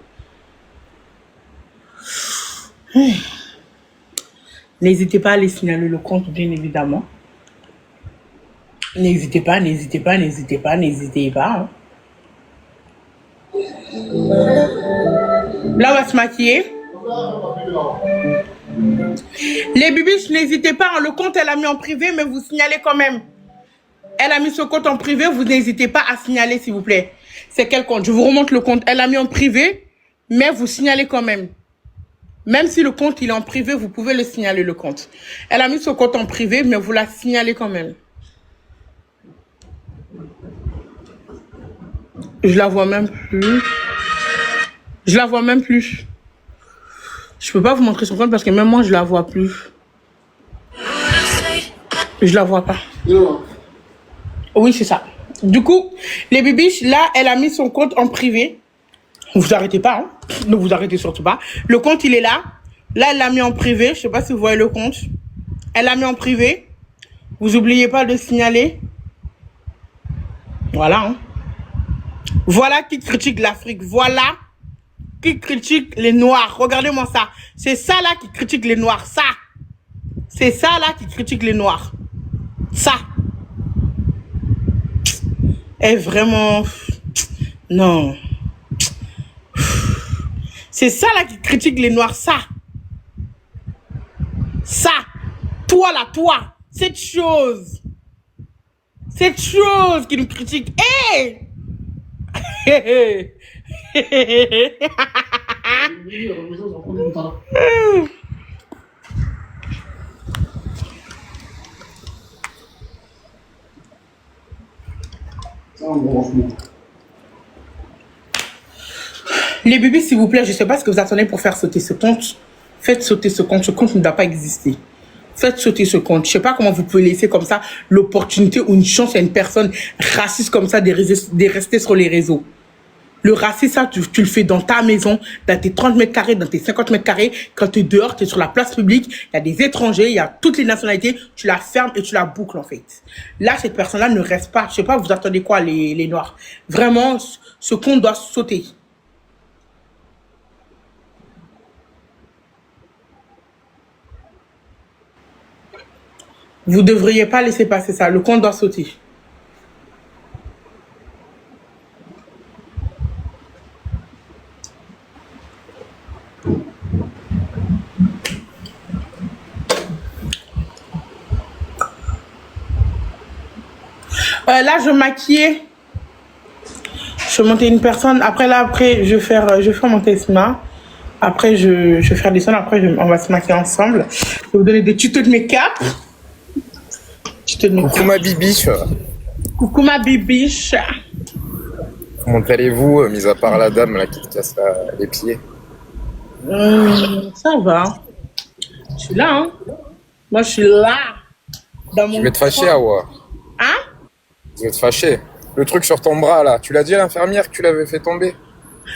N'hésitez pas à aller signaler le compte, bien évidemment. N'hésitez pas, n'hésitez pas, n'hésitez pas, n'hésitez pas. Hein. Là, on va se maquiller. Les bibiches, n'hésitez pas. Hein, le compte, elle a mis en privé, mais vous signalez quand même. Elle a mis ce compte en privé, vous n'hésitez pas à signaler, s'il vous plaît. C'est quel compte? Je vous remonte le compte. Elle a mis en privé, mais vous signalez quand même. Même si le compte il est en privé, vous pouvez le signaler, le compte. Elle a mis son compte en privé, mais vous la signalez quand même. Je la vois même plus. Je la vois même plus. Je peux pas vous montrer son compte parce que même moi, je la vois plus. Je la vois pas. Oui, c'est ça. Du coup, les bibiches, là, elle a mis son compte en privé. Vous arrêtez pas, hein. Ne vous arrêtez surtout pas. Le compte, il est là. Là, elle l'a mis en privé. Je sais pas si vous voyez le compte. Elle l'a mis en privé. Vous oubliez pas de signaler. Voilà, hein. Voilà qui critique l'Afrique. Voilà qui critique les Noirs. Regardez-moi ça. C'est ça là qui critique les Noirs. Ça. C'est ça là qui critique les Noirs. Ça. Est vraiment... Non. C'est ça là qui critique les Noirs. Ça. Ça. Toi là, toi. Cette chose. Cette chose qui nous critique. Hé! Les bébés, s'il vous plaît, je sais pas ce que vous attendez pour faire sauter ce compte. Faites sauter ce compte. Ce compte ne doit pas exister. Faites sauter ce compte. Je sais pas comment vous pouvez laisser comme ça l'opportunité ou une chance à une personne raciste comme ça de rester sur les réseaux. Le racisme, ça, tu le fais dans ta maison, dans tes 30 mètres carrés, dans tes 50 mètres carrés. Quand tu es dehors, tu es sur la place publique, il y a des étrangers, il y a toutes les nationalités, tu la fermes et tu la boucles, en fait. Là, cette personne-là ne reste pas. Je sais pas, vous attendez quoi, les Noirs? Vraiment, ce compte doit sauter. Vous devriez pas laisser passer ça. Le compte doit sauter. Là, je maquillais. Je montais une personne. Après, je vais faire mon tesma. Après, je vais faire des sons. Après, on va se maquiller ensemble. Je vais vous donner des tutos de make-up. Coucou ma bibiche. Coucou ma bibiche. Comment allez-vous, mis à part la dame là qui te casse les pieds? Ça va. Je suis là, hein. Moi, je suis là. Je vais te fâcher, Awa. Hein? Je vais te fâcher. Le truc sur ton bras là, tu l'as dit à l'infirmière que tu l'avais fait tomber?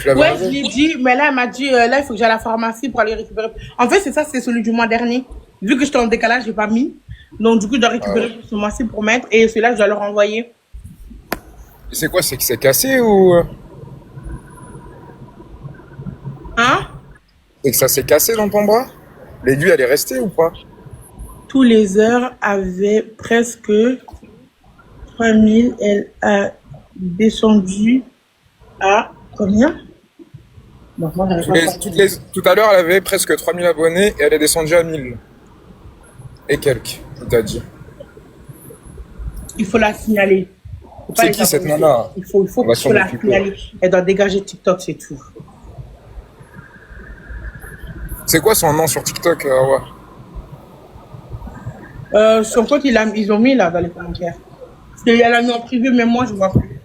Ouais, je l'ai dit, mais là, elle m'a dit, là, il faut que j'aille à la pharmacie pour aller récupérer. En fait, c'est ça, c'est celui du mois dernier. Vu que j'étais en décalage, j'ai pas mis. Donc, du coup, je dois récupérer ce mois-ci pour mettre. Et celui-là, je dois le renvoyer. C'est quoi? C'est que c'est cassé ou... Hein? C'est que ça s'est cassé dans ton bras? L'aiguille, elle est restée ou pas? Tous les heures avaient presque 3000. Elle a descendu à combien? Bon, moi, tout à l'heure, elle avait presque 3000 abonnés et elle est descendue à 1000. Et quelques, il t'a dit. Il faut la signaler. C'est qui cette nana? Il faut la signaler. Elle doit dégager TikTok, c'est tout. C'est quoi son nom sur TikTok, Awa? Son compte, ils ont mis là dans les commentaires. Parce qu'il a mis en privé, mais moi, je vois plus.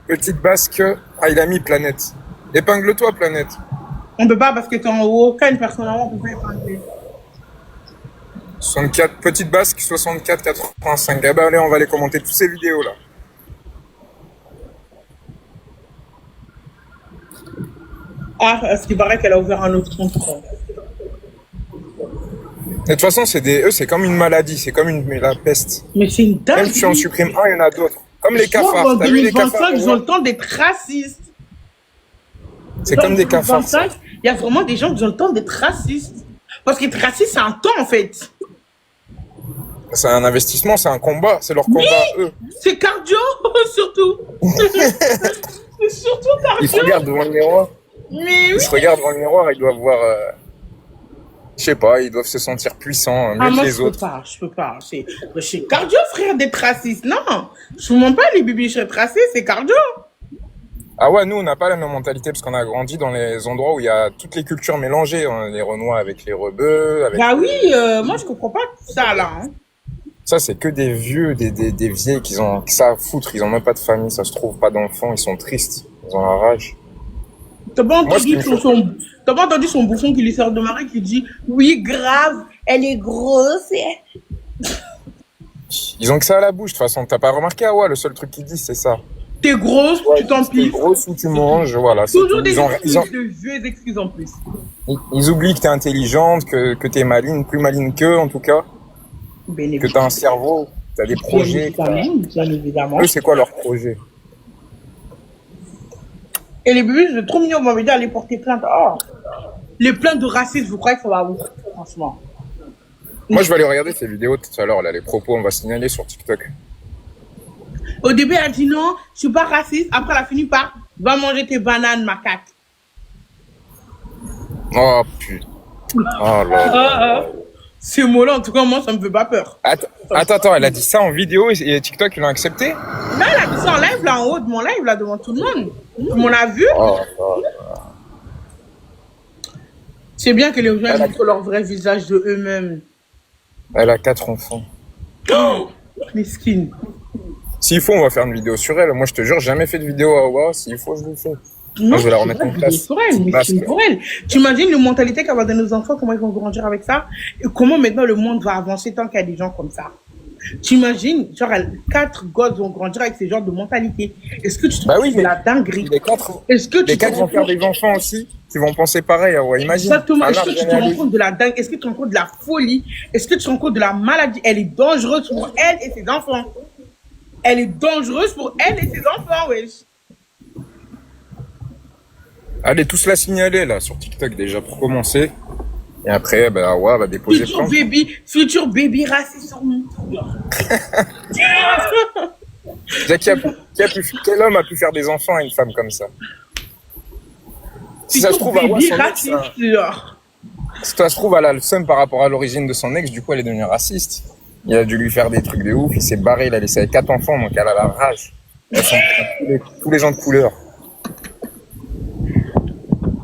Petite basque. Ah, il a mis Planète. Épingle-toi, Planète. On peut pas parce que t'es en haut. Quand une personne en haut, on peut pas épingler. 64, petite basque, 64,85. Eh ben allez, on va aller commenter toutes ces vidéos là. Ah, parce qu'il paraît qu'elle a ouvert un autre compte. De toute façon, c'est comme une maladie, c'est comme la peste. Mais c'est une dingue. Même si on supprime un, il y en a d'autres. Comme les cafards. En T'as vu les cafards? ils ont le temps d'être racistes. C'est comme des cafards. Il y a vraiment des gens qui ont le temps d'être racistes. Parce qu'être raciste, c'est un temps en fait. C'est un investissement, c'est un combat, c'est leur combat, eux. C'est cardio, surtout. C'est surtout cardio. Ils se regardent devant le miroir. Mais oui. Ils se regardent devant le miroir, ils doivent voir... Je sais pas, ils doivent se sentir puissants, mieux que les autres. Je peux pas. C'est cardio, frère, d'être raciste. Non, je vous mens pas les bibiches être racistes, c'est cardio. Ah ouais, nous, on n'a pas la même mentalité parce qu'on a grandi dans les endroits où il y a toutes les cultures mélangées. On a les Renois avec les Rebeux. Avec... Bah oui, moi, je comprends pas tout ça, là. Hein. Ça, c'est que des vieux, des vieilles qui ont que ça à foutre. Ils ont même pas de famille, ça se trouve, pas d'enfants. Ils sont tristes. Ils ont la rage. T'as pas entendu son bouffon qui lui sort de mari qui dit « Oui, grave, elle est grosse. » Ils ont que ça à la bouche, de toute façon. T'as pas remarqué, ah ouais, le seul truc qu'ils disent, c'est ça. T'es grosse, ouais, tu t'en piques. T'es grosse ou tu manges, voilà. Toujours des vieux excuses en plus. Ils oublient que t'es intelligente, que t'es maligne, plus maligne qu'eux, en tout cas. Que t'as un cerveau, t'as des projets. Bien évidemment. Eux, c'est quoi leur projet? Et les bébés, c'est trop mignon, on m'avait dit aller porter plainte. Oh. Les plaintes de racisme, vous croyez que ça va où? Franchement. Moi, je vais aller regarder ces vidéos tout à l'heure, là, les propos, on va signaler sur TikTok. Au début, elle a dit non, je suis pas raciste. Après, elle a fini par va manger tes bananes, macaque. Oh, putain. Oh là. Ces mots-là, en tout cas, moi, ça me fait pas peur. Attends, elle a dit ça en vidéo et TikTok, ils l'ont accepté? Non, elle a dit ça en live, là, en haut de mon live, là, devant tout le monde. Tout le monde a vu. C'est bien que les gens Elle a, montrent leur vrai visage de eux-mêmes. elle a 4 enfants. Oh, mesquine. S'il faut, on va faire une vidéo sur elle. Moi, je te jure, j'ai jamais fait de vidéo à Awa. S'il faut, je le fais. Non, Moi, je vais la c'est remettre pas en une vidéo place. pour elle, mais Parce c'est que, pour elle. Tu imagines la mentalité qu'elle va donner aux enfants, comment ils vont grandir avec ça, et comment maintenant le monde va avancer tant qu'il y a des gens comme ça. Tu imagines, genre, 4 gosses vont grandir avec ce genre de mentalité. Est-ce que tu te bah rends oui, compte de mais la dinguerie? les 4, Est-ce que tu te vont rends faire compte? des enfants aussi qui vont penser pareil, Awa. Imagine. Exactement. Un Est-ce que arbre tu te rends généalogique. compte de la dingue? Est-ce que tu te rends compte de la folie? Est-ce que tu te rends compte de la maladie? Elle est dangereuse pour elle et ses enfants. Elle est dangereuse pour elle et ses enfants, wesh. Allez, tous la signaler, là, sur TikTok, déjà, pour commencer. Et après, ben, Awa va déposer plainte. Futur baby raciste sur nous. Déjà, quel homme a pu faire des enfants à une femme comme ça? Si ça se trouve, Awa, Baby son ex, raciste, genre. si ça se trouve, elle a le seum par rapport à l'origine de son ex, du coup, elle est devenue raciste. Il a dû lui faire des trucs de ouf, il s'est barré, il a laissé avec 4 enfants, donc elle a la rage. Elle s'en prend tous les gens de couleur.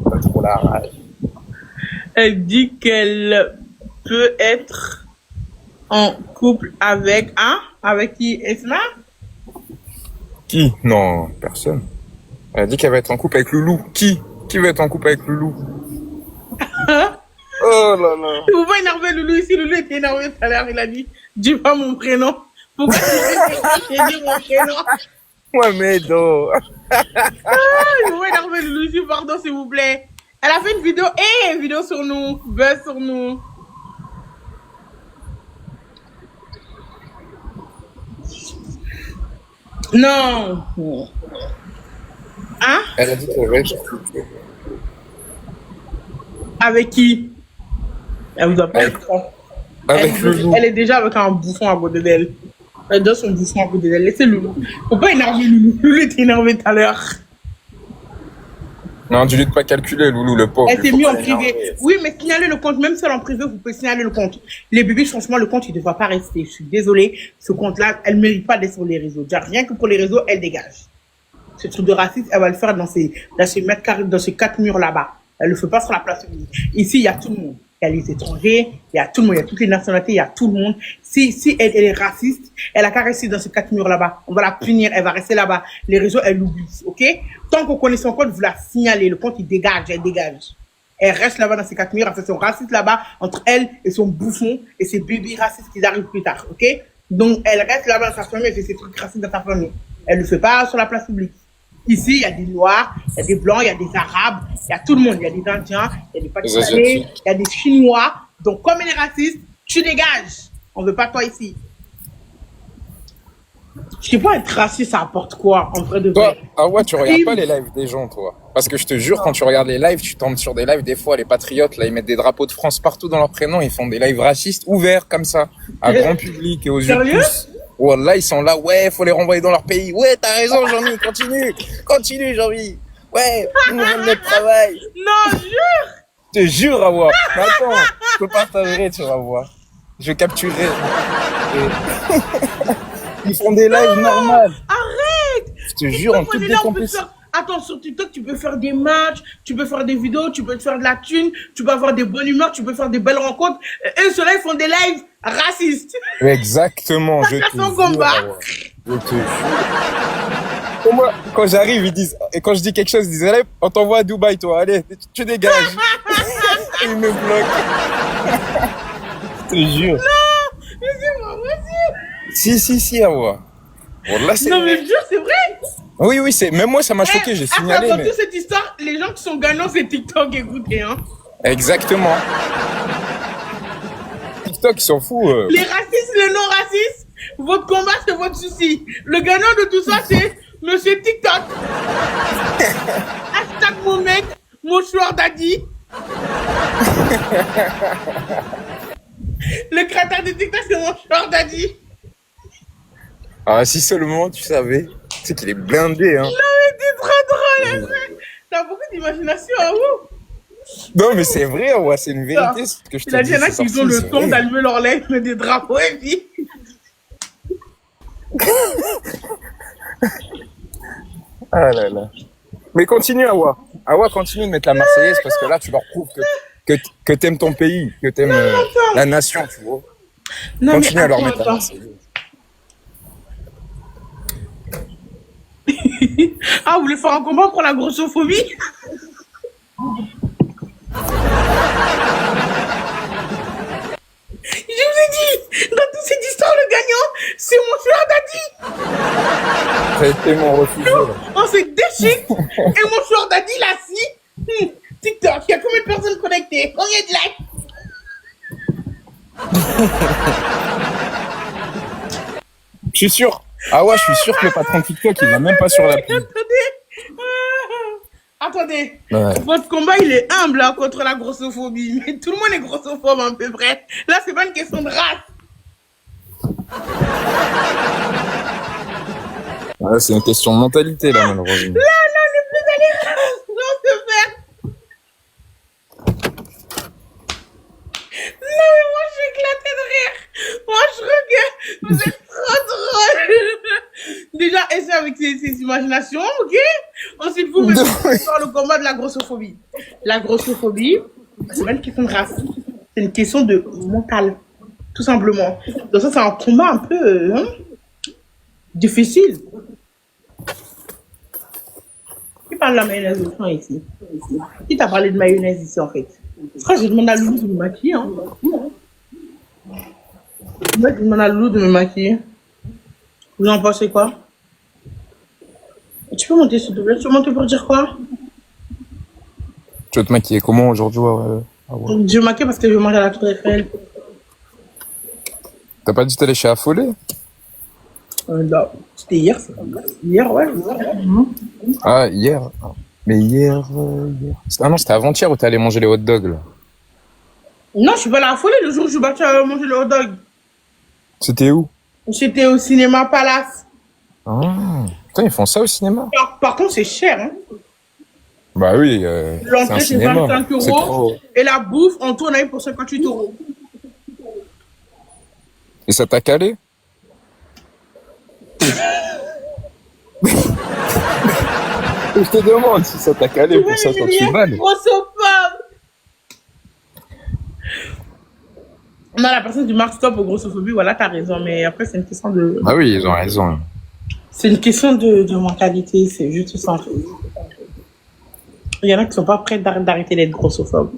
Pas trop la rage. Elle dit qu'elle peut être en couple avec avec qui? Esma? Qui? Non, personne. Elle a dit qu'elle va être en couple avec Loulou. Qui veut être en couple avec Loulou? Oh là là. Vous pouvez énerver Loulou ici. Loulou était énervé tout à l'heure. Il a dit, dis pas mon prénom. Pourquoi tu dis mon prénom? Ouais, mais non. Vous pouvez énerver Loulou ici, pardon, s'il vous plaît. Elle a fait une vidéo, une vidéo sur nous. Buzz sur nous. Non. Hein? Elle a dit qu'elle va être en couple. Avec qui? Elle vous a pas dit ça. Avec Loulou. Elle est déjà avec un bouffon à côté d'elle. Elle donne son bouffon à côté d'elle. Laissez Loulou. Faut pas énerver Loulou. Loulou était énervé tout à l'heure. Non, tu ne pas calculer, Loulou, le pauvre. Elle s'est mise en privé. Oui, mais signalez le compte. Même seul en privé, vous pouvez signaler le compte. Les bébés, franchement, le compte, il ne devrait pas rester. Je suis désolée. Ce compte-là, elle ne mérite pas d'être sur les réseaux. Déjà, rien que pour les réseaux, elle dégage. Ce truc de racisme, elle va le faire dans ces mètres carrés, dans ces 4 murs là-bas. Elle le fait pas sur la place publique. Ici, il y a tout le monde. Il y a les étrangers, il y a tout le monde, il y a toutes les nationalités, il y a tout le monde. Si elle est raciste, elle a qu'à rester dans ces 4 murs là-bas. On va la punir, elle va rester là-bas. Les réseaux, elle l'oublie, ok? Tant qu'on connaît son compte, vous la signalez. Le compte, il dégage, elle dégage. Elle reste là-bas dans ces 4 murs, elle fait son raciste là-bas, entre elle et son bouffon et ses bébés racistes qui arrivent plus tard, ok? Donc, elle reste là-bas dans sa famille, elle fait ses trucs racistes dans sa famille. Elle le fait pas sur la place publique. Ici, il y a des Noirs, il y a des Blancs, il y a des Arabes, il y a tout le monde. Il y a des Indiens, il y a des Pakistanais, il y a des Chinois. Donc, comme elle est raciste, tu dégages. On veut pas toi ici. Je sais pas, être raciste, ça apporte quoi, en vrai de Toi, vrai? ah ouais, tu regardes pas les lives des gens, toi. Parce que je te jure, quand tu regardes les lives, tu tombes sur des lives, des fois, les patriotes, là, ils mettent des drapeaux de France partout dans leur prénom, ils font des lives racistes ouverts, comme ça, à grand public et aux yeux de Sérieux? tous. Wallah, ils sont là, ouais, faut les renvoyer dans leur pays. Ouais, t'as raison, Jean-Mi, continue, Jean-Mi. Ouais, ils nous donnent notre travail. Non, jure! Je te jure, Awa. Mais attends, je peux partager, tu vas voir. Je capturerai. Et- Ils font des lives normales. Arrête! Je te jure, en toute On est là, on peut décomplicité. faire... Attends, sur TikTok, tu peux faire des matchs, tu peux faire des vidéos, tu peux te faire de la thune, tu peux avoir des bonnes humeurs, tu peux faire des belles rencontres. Et ceux-là, ils font des lives racistes. Exactement, je te Chacun son jure. combat. Awa. Je te jure. Et moi, quand j'arrive, ils disent, et quand je dis quelque chose, ils disent, allez, on t'envoie à Dubaï, toi, allez, tu dégages. Et ils me bloquent. Je te jure. Non, mais c'est pas possible. Si, Awa. Wallah, c'est Non, vrai. mais jure, c'est vrai. Oui, c'est, même moi, ça m'a choqué, j'ai signalé, Dans mais. toute cette histoire, les gens qui sont gagnants, c'est TikTok, écoutez, hein. Exactement. TikTok, ils s'en fout. Les racistes, les non-racistes, votre combat, c'est votre souci. Le gagnant de tout ça, c'est Monsieur TikTok. Hashtag mon mec, mon choix daddy. Le créateur de TikTok, c'est mon choix daddy. Ah, si seulement tu savais. Tu sais qu'il est blindé, hein. Non, mais t'es trop drôle, hein. T'as beaucoup d'imagination, à vous. Non, mais c'est vrai, ouais, c'est une vérité, ce que je te Il a dis. dit, il y en a c'est qui sorti, ont le c'est temps vrai. d'allumer leur lèvres, mettre des drapeaux et puis... Ah là là. Mais continue, Awa. Awa, continue de mettre la Marseillaise parce que là, tu leur prouves que t'aimes ton pays, que t'aimes la nation, tu vois. Non, Continue mais à leur attends, mettre la attends. Ah, vous voulez faire un combat pour la grossophobie? Je vous ai dit, dans toute cette histoire, le gagnant, c'est mon sueur daddy. Ça a été mon refusé, là. On s'est déchiré et mon sueur daddy l'a si. TikTok, il y a combien de personnes connectées? Combien de likes? Je suis sûr. Ah ouais, je suis sûr que le patron de TikTok, il va même pas sur l'appli. Attendez. Ouais. Votre combat, il est humble hein, contre la grossophobie. Mais tout le monde est grossophobe à peu près. Là, c'est pas une question de race. Ouais, c'est une question de mentalité, là, malheureusement. Là, le plus d'aller non, se faire. Non, mais moi, je suis éclatée de rire. Moi, je regarde. Vous êtes trop drôle. Déjà, essayez avec ces imaginations, ok? Ensuite, vous mettez sur le combat de la grossophobie. La grossophobie, c'est pas une question de race. C'est une question de mental. Tout simplement. Donc ça, c'est un combat un peu difficile. Qui parle de la mayonnaise au fond ici? Qui t'a parlé de mayonnaise ici, en fait? Je crois que je demande à Loulou de me maquiller. Hein. Moi, je demande à Loulou de me maquiller. Vous en pensez quoi? Tu peux monter, s'il te plaît? Tu peux monter pour dire quoi? Tu vas te maquiller comment aujourd'hui? Je vais maquiller parce que je vais manger à la Tour Eiffel. T'as pas dit que t'allais chez Affolé? Non, c'était hier, c'est pas hier, ouais. Ah, hier. Mais hier. Ah non, c'était avant-hier où t'es allé manger les hot dogs, là. Non, je suis pas allée à Affolé le jour où je suis partie manger le hot dog. C'était où? J'étais au cinéma Palace. Ah, putain, ils font ça au cinéma? Par contre, c'est cher, hein. Bah oui, c'est un L'entrée, c'est cinéma. 25 C'est euros. trop. Et la bouffe, en tout, on a eu pour 58 euros. Et ça t'a calé? Je te demande si ça t'a calé pour ça quand tu balles. Grossophobe. Non, la personne du marque stop aux grossophobie, voilà, t'as raison. Mais après, c'est une question de... Ah oui, ils ont raison. C'est une question de mentalité. C'est juste ça. En fait. Il y en a qui sont pas prêts d'arrêter d'être grossophobes.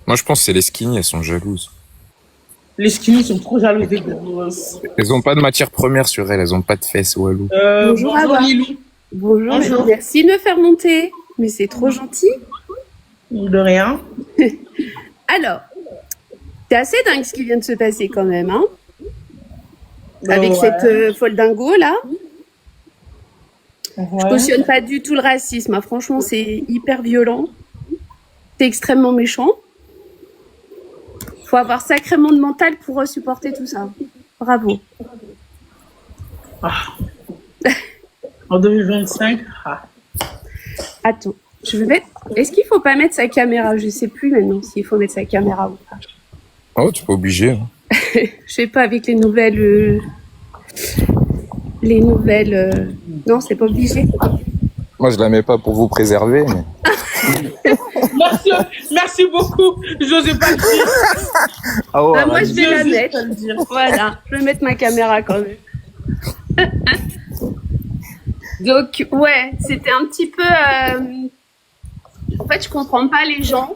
Moi, je pense que c'est les skinny, elles sont jalouses. Les skinny sont trop jalouses des grosses. Elles ont pas de matière première sur elles, elles ont pas de fesses, walou. Bonjour, Awa. Lilou. Bonjour, Bonjour. merci de me faire monter. Mais c'est trop gentil. De rien. Alors, c'est assez dingue ce qui vient de se passer quand même, hein? Avec Ouais. cette folle dingo là. Je Ouais. cautionne pas du tout le racisme, hein. Franchement, c'est hyper violent. C'est extrêmement méchant. Faut avoir sacrément de mental pour supporter tout ça. Bravo. Ah. En 2025. Ah. Attends, je vais mettre... Est-ce qu'il faut pas mettre sa caméra? Je sais plus maintenant s'il faut mettre sa caméra ou pas. Oh, tu es pas obligé. Hein. Je sais pas avec les nouvelles... Non, c'est pas obligé. Moi, je la mets pas pour vous préserver, mais... Merci beaucoup. J'osais pas le dire. Ah ouais, Bah, moi, je vais la J'osais mettre. pas le dire. Voilà, je vais mettre ma caméra quand même. Donc, ouais, c'était un petit peu... En fait, je comprends pas les gens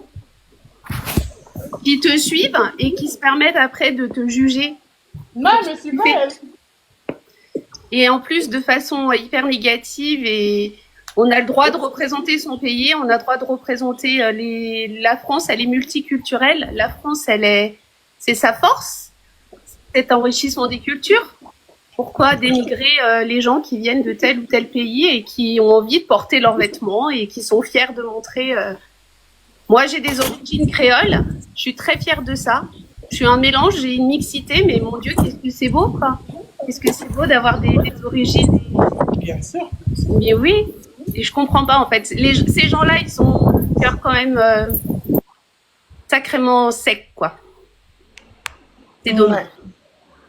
qui te suivent et qui se permettent après de te juger. Non, mais c'est pas elle. Et en plus, de façon hyper négative. Et on a le droit de représenter son pays, on a le droit de représenter la France, elle est multiculturelle. La France, c'est sa force, cet enrichissement des cultures. Pourquoi dénigrer les gens qui viennent de tel ou tel pays et qui ont envie de porter leurs vêtements et qui sont fiers de montrer... Moi, j'ai des origines créoles, je suis très fière de ça. Je suis un mélange, j'ai une mixité, mais mon Dieu, qu'est-ce que c'est beau, quoi. Qu'est-ce que c'est beau d'avoir des origines. Bien sûr. Mais oui, et je comprends pas, en fait. Ces gens-là, ils sont cœur quand même sacrément secs, quoi. C'est dommage.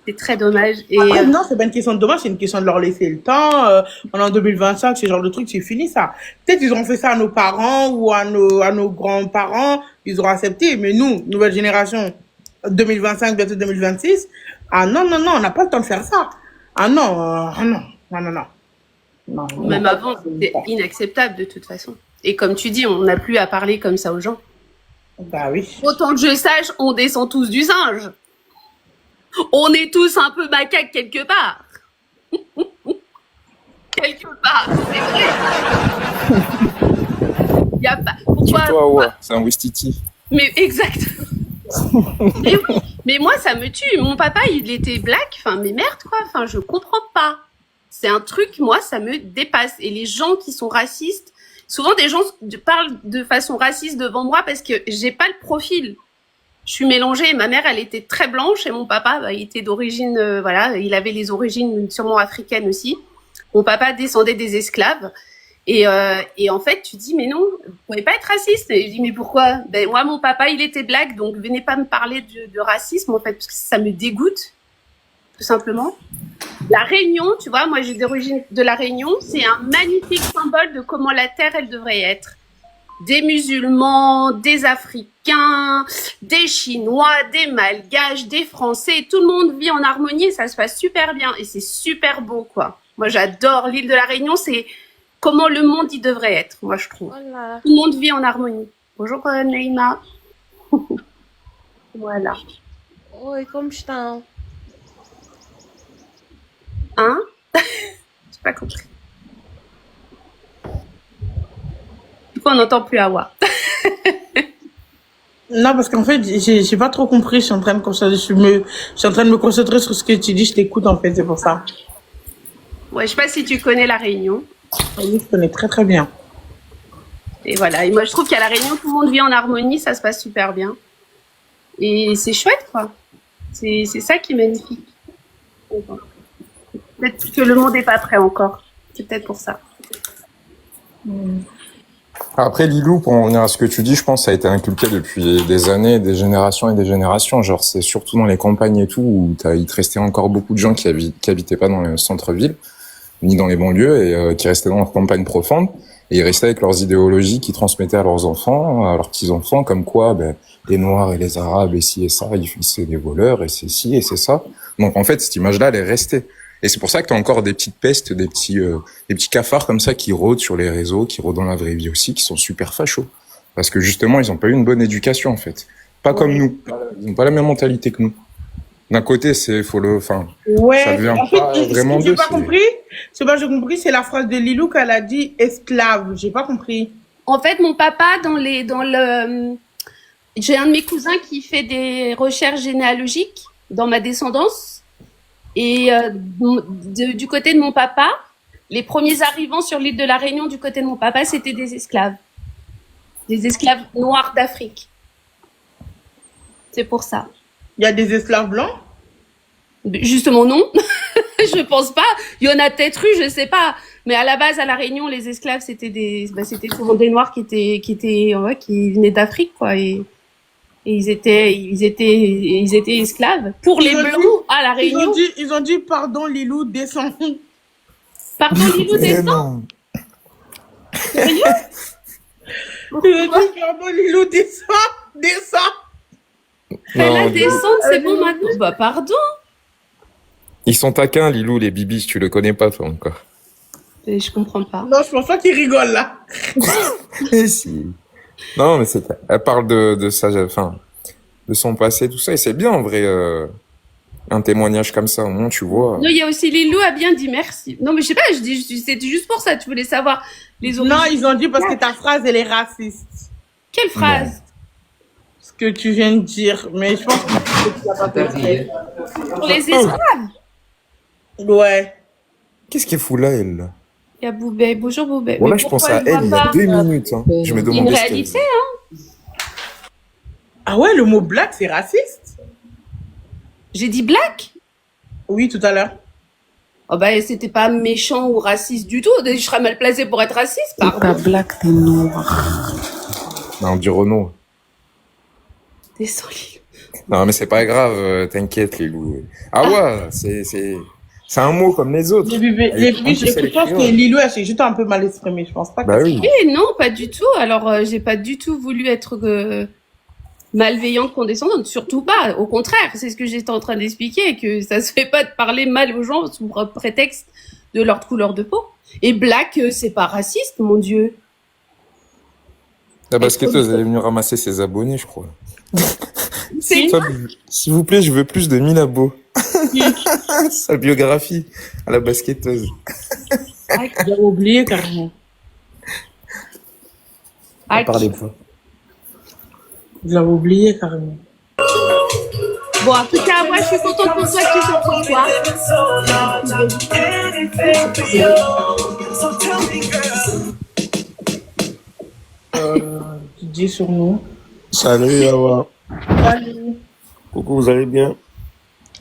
C'est très dommage. Et Après, non, c'est pas une question de dommage, c'est une question de leur laisser le temps. On est en 2025, ce genre de truc, c'est fini ça. Peut-être ils ont fait ça à nos parents ou à nos grands-parents, ils auront accepté. Mais nous, nouvelle génération, 2025, bientôt 2026, ah non, non, non, on n'a pas le temps de faire ça. Ah non, non, non, non, non. Non, non. même avant, c'était inacceptable de toute façon. Et comme tu dis, on n'a plus à parler comme ça aux gens. Bah oui. Autant que je sache, on descend tous du singe. On est tous un peu macaques quelque part. Quelque part, c'est vrai. Y a pas... Pourquoi Surtout Awa, c'est un Wistiti. Mais exact. Mais oui, mais moi ça me tue. Mon papa il était black, enfin mais merde quoi, enfin je comprends pas. C'est un truc, moi ça me dépasse. Et les gens qui sont racistes, souvent des gens parlent de façon raciste devant moi parce que j'ai pas le profil. Je suis mélangée. Ma mère elle était très blanche et mon papa bah, il était d'origine, voilà, il avait les origines sûrement africaines aussi. Mon papa descendait des esclaves. Et en fait, tu dis, mais non, vous pouvez pas être raciste. Et je dis, mais pourquoi? Ben, moi, mon papa, il était black, donc venez pas me parler de racisme, en fait, parce que ça me dégoûte, tout simplement. La Réunion, tu vois, moi, j'ai d'origine de la Réunion, c'est un magnifique symbole de comment la terre, elle devrait être. Des musulmans, des Africains, des Chinois, des Malgaches, des Français, tout le monde vit en harmonie et ça se passe super bien. Et c'est super beau, quoi. Moi, j'adore l'île de la Réunion, c'est comment le monde y devrait être, moi je trouve. Voilà. Tout le monde vit en harmonie. Bonjour Neima. Voilà. Oi, como estão? Hein? J'ai pas compris. Du coup, on n'entend plus Awa. Non, parce qu'en fait, j'ai pas trop compris. Je suis en train de me concentrer sur ce que tu dis. Je t'écoute, en fait, c'est pour ça. Ouais, je sais pas si tu connais la Réunion. Oui, je connais très très bien. Et voilà. Et moi, je trouve qu'à la Réunion, tout le monde vit en harmonie, ça se passe super bien. Et c'est chouette, quoi. C'est ça qui est magnifique. Peut-être que le monde n'est pas prêt encore. C'est peut-être pour ça. Après, Lilou, pour en revenir à ce que tu dis, je pense que ça a été inculqué depuis des années, des générations et des générations. Genre, c'est surtout dans les campagnes et tout, où il te restait encore beaucoup de gens qui habitaient pas dans le centre-ville, ni dans les banlieues, et qui restaient dans leur campagne profonde. Et ils restaient avec leurs idéologies qu'ils transmettaient à leurs enfants, à leurs petits-enfants, comme quoi, ben, les Noirs et les Arabes, et ci et ça, c'est des voleurs, et c'est ci et c'est ça. Donc, en fait, cette image-là, elle est restée. Et c'est pour ça que t'as encore des petites pestes, des petits cafards comme ça qui rôdent sur les réseaux, qui rôdent dans la vraie vie aussi, qui sont super fachos. Parce que justement, ils ont pas eu une bonne éducation, en fait. Pas comme nous. Ils ont pas la même mentalité que nous. D'un côté, ça devient en fait, pas vraiment j'ai d'eux. pas compris. Ce que j'ai compris, c'est la phrase de Lilou qu'elle a dit esclave. J'ai pas compris. En fait, mon papa, j'ai un de mes cousins qui fait des recherches généalogiques dans ma descendance. Et du côté de mon papa, les premiers arrivants sur l'île de la Réunion du côté de mon papa, c'était des esclaves noirs d'Afrique. C'est pour ça. Il y a des esclaves blancs? Justement non, je pense pas. Il y en a peut-être eu, je sais pas. Mais à la base, à la Réunion, les esclaves c'était souvent des noirs qui venaient d'Afrique, quoi. Et ils étaient esclaves. Pour les blancs à la Réunion. Ils ont dit pardon Lilou, descends. Pardon Lilou, descends. Sérieux? Ils ont dit pardon Lilou, descends. Fais-la descendre, c'est bon maintenant. Bah pardon. Ils sont taquins, Lilou, les bibis, tu le connais pas, toi, encore. Je comprends pas. Non, je pense pas qu'ils rigolent, là. Si. Non, mais elle parle de ça, enfin, de son passé, tout ça, et c'est bien, en vrai, un témoignage comme ça, au moins, tu vois. Non, il y a aussi Lilou a bien dit merci. Non, mais je sais pas, c'était juste pour ça, tu voulais savoir les origines. Non, ils ont dit parce que ta phrase, elle est raciste. Quelle phrase? Non. Ce que tu viens de dire, mais je pense que tu l'as pas compris. Pour les esclaves? Ouais. Qu'est-ce qu'elle fout là, elle, là? Il y a Boubet. Bonjour Boubet. Voilà, je pense à elle il y a 2 minutes. Hein. Je me demandais. Une réalité, hein. Ah ouais, le mot black, c'est raciste? J'ai dit black? Oui, tout à l'heure. Oh bah, c'était pas méchant ou raciste du tout. Je serais mal placée pour être raciste, pardon. T'es pas black, t'es noir. Non, on dit Renaud. Descends, Lilou. Non, mais c'est pas grave, t'inquiète, Lilou. Ah ouais, c'est un mot comme les autres. Je pense que Lilou, elle s'est juste un peu mal exprimée. Je pense pas que... Bah oui. Eh non, pas du tout. Alors, j'ai pas du tout voulu être malveillante, condescendante. Surtout pas. Au contraire, c'est ce que j'étais en train d'expliquer, que ça se fait pas de parler mal aux gens sous prétexte de leur couleur de peau. Et black, c'est pas raciste, mon Dieu. La basketteuse, elle est venue ramasser ses abonnés, je crois. C'est S'il vous plaît, je veux plus de 1000 abos. Sa biographie à la basketteuse. J'avais oublié carrément. Parlez pas. J'avais oublié carrément. Bon, en tout cas, moi, je suis contente pour toi que tu sois pour toi. DJ sur nous. Salut, Awa. Salut. Coucou, vous allez bien?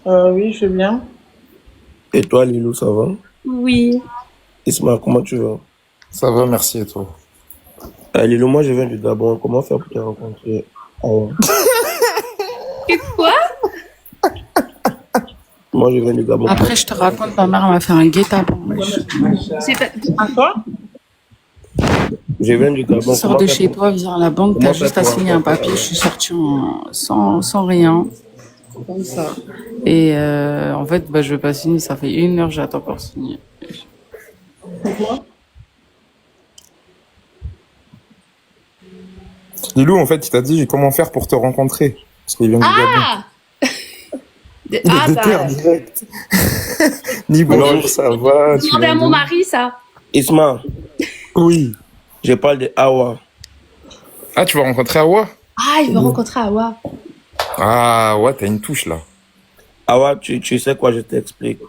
Oui, je vais bien. Et toi, Lilou, ça va? Oui. Isma, comment tu vas? Ça va, merci, et toi? Lilou, moi, je viens du Gabon. Comment faire pour te rencontrer? Awa. Quoi? Moi, je viens du Gabon. Après, je te raconte, ma mère m'a fait un guet-apens. C'est pas... Quoi? Je viens du Gabon. Sors de chez toi, viens à la banque, t'as juste à signer un papier. Je suis sortie sans rien. Comme ça. Et en fait, bah, je vais pas signer. Ça fait 1 heure, j'attends pour signer. Pourquoi? Lilou, en fait, il t'a dit comment faire pour te rencontrer. Parce qu'il vient du Gabon. Ah! Il est déter direct. Ni bonjour, ça va. Demandez à mon mari, ça. Isma. Oui. Je parle de Awa. Ah, tu vas rencontrer Awa? Ah, il veut rencontrer Awa. Ah, ouais, t'as une touche, là. Awa, tu sais quoi, je t'explique.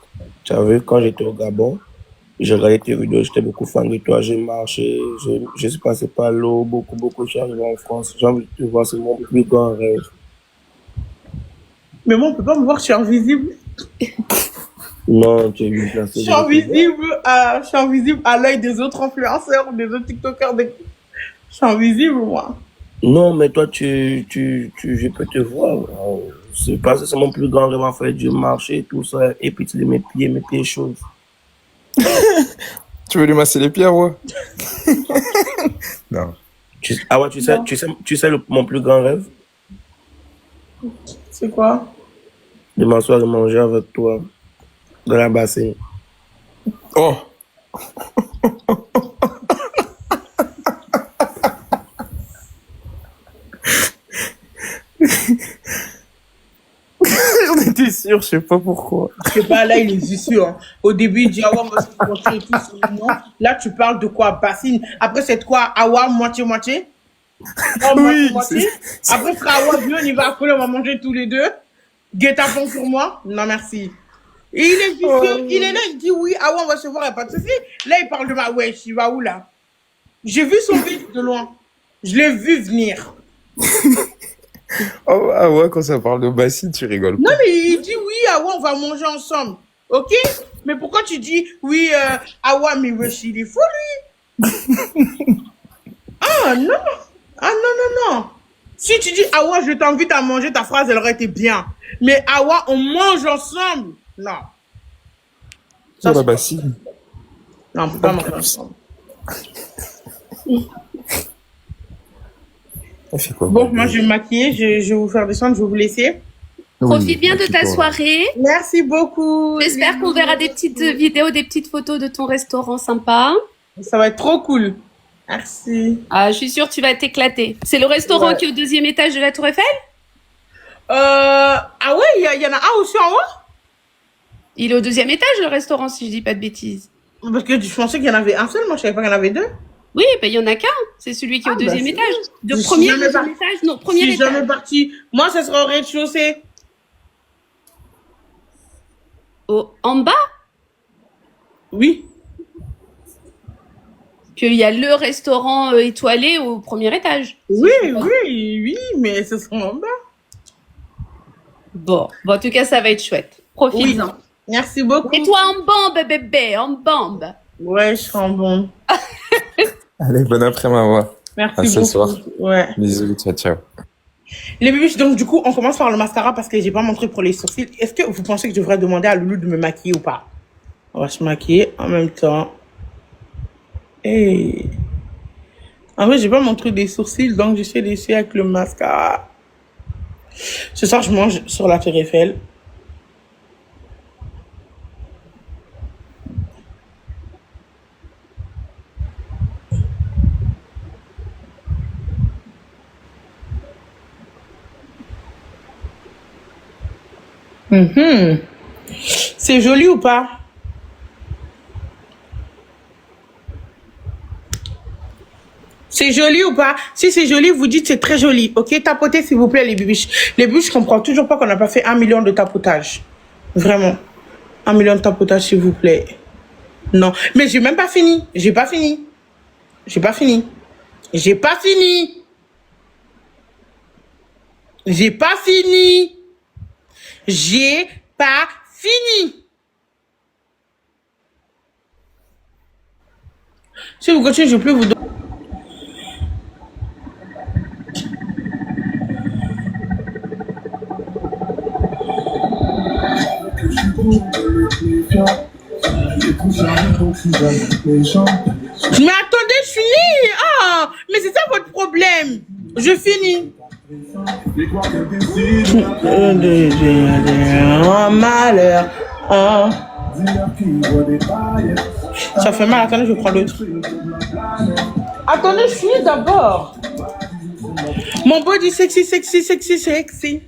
Tu as vu, quand j'étais au Gabon, j'ai regardé tes vidéos, j'étais beaucoup fan de toi, j'ai marché, je suis passé par l'eau, beaucoup, je suis arrivé en France. J'ai envie de te voir, c'est mon plus grand rêve. Mais moi, on peut pas me voir, je suis invisible. Non, tu es bien placé. Je suis invisible à l'œil des autres influenceurs, des autres TikTokers. Je suis invisible, moi. Non, mais toi, je peux te voir. C'est parce que c'est mon plus grand rêve en fait, de marcher, tout ça, et puis tu mes pieds chauds. Tu veux lui masser les pieds, Awa? Non. Awa, tu sais mon plus grand rêve? C'est quoi? De m'asseoir et manger avec toi dans la bassine. Oh! J'en étais sûr, je sais pas pourquoi. Je sais pas, là, il est sûr. Hein. Au début, il dit Awa, moi, c'est moitié et tout, c'est mignon. Là, tu parles de quoi? Bassine. Après, c'est quoi? Awa, moitié-moitié? Oui, moitié. Après, frère Awa, viens, on y va après, on va manger tous les deux. Guet-apens sur moi? Non, merci. Et il est vicieux. Il est là, il dit oui, Awa, on va se voir, il n'y a pas de souci. Là, il parle de ma wesh, il va où, là? J'ai vu son vide de loin. Je l'ai vu venir. Oh, ah ouais, quand ça parle de bassine, tu rigoles pas. Non, mais il dit oui, Awa, on va manger ensemble. Ok? Mais pourquoi tu dis oui, Awa, mais wesh, il est fou, lui? Ah, non. Ah, non. Si tu dis Awa, je t'invite à manger, ta phrase, elle aurait été bien. Mais Awa, on mange ensemble. Non. Ça, la bassine. Non, on peut pas manger ensemble. Quoi, bon, moi, je vais me maquiller, je vais vous faire descendre, je vais vous laisser. Profite bien de ta soirée. Merci beaucoup. J'espère qu'on verra des petites vidéos, des petites photos de ton restaurant sympa. Ça va être trop cool. Merci. Ah, je suis sûre que tu vas t'éclater. C'est le restaurant qui est au 2e étage de la Tour Eiffel? Ah ouais, il y en a un aussi en haut? Il est au 2e étage, le restaurant, si je dis pas de bêtises. Parce que je pensais qu'il y en avait un seul, moi je savais pas qu'il y en avait deux. Oui, ben il y en a qu'un. C'est celui qui est au 2e étage. De Je premier, suis jamais deuxième étage, non, premier Je suis étage. jamais partie. Moi, ça sera au rez-de-chaussée. En bas? Oui. Qu'il y a le restaurant étoilé au 1er étage. Oui, mais ce sera en bas. Bon, en tout cas, ça va être chouette. Profite-en. Oui. Merci beaucoup. Et toi, en bombe, bébé, en bombe. Ouais, je suis en bombe. Allez, bon après-midi, Awa. Merci à ce beaucoup. soir. Ouais. Bisous, ciao. Les bébés, donc du coup, on commence par le mascara parce que j'ai pas mon truc pour les sourcils. Est-ce que vous pensez que je devrais demander à Loulou de me maquiller ou pas? On va se maquiller en même temps. Et en vrai, j'ai pas mon truc des sourcils, donc j'essaie d'essayer avec le mascara. Ce soir, je mange sur la Tour Eiffel. C'est joli ou pas? C'est joli ou pas? Si c'est joli, vous dites c'est très joli. Ok, tapotez s'il vous plaît les bibiches. Les bibiches, je comprends toujours pas qu'on n'a pas fait 1 million de tapotage. Vraiment. 1 million de tapotage s'il vous plaît. Non, mais j'ai même pas fini. J'ai pas fini. J'ai pas fini. J'ai pas fini. J'ai pas fini. J'ai pas fini. Si vous continuez, je peux vous donner. Mais attendez, je finis. Ah, mais c'est ça votre problème. Je finis. Un malheur. Oh. Ça fait mal. Attendez, je prends l'autre. Attendez, je finis d'abord. Mon body sexy, sexy, sexy, sexy.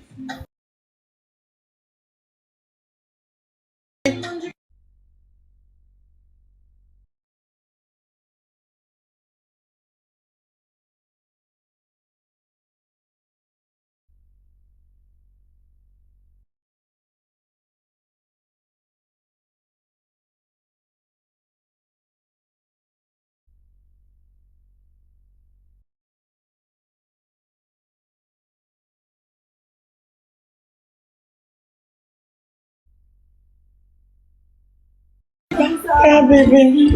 Ah, bébé.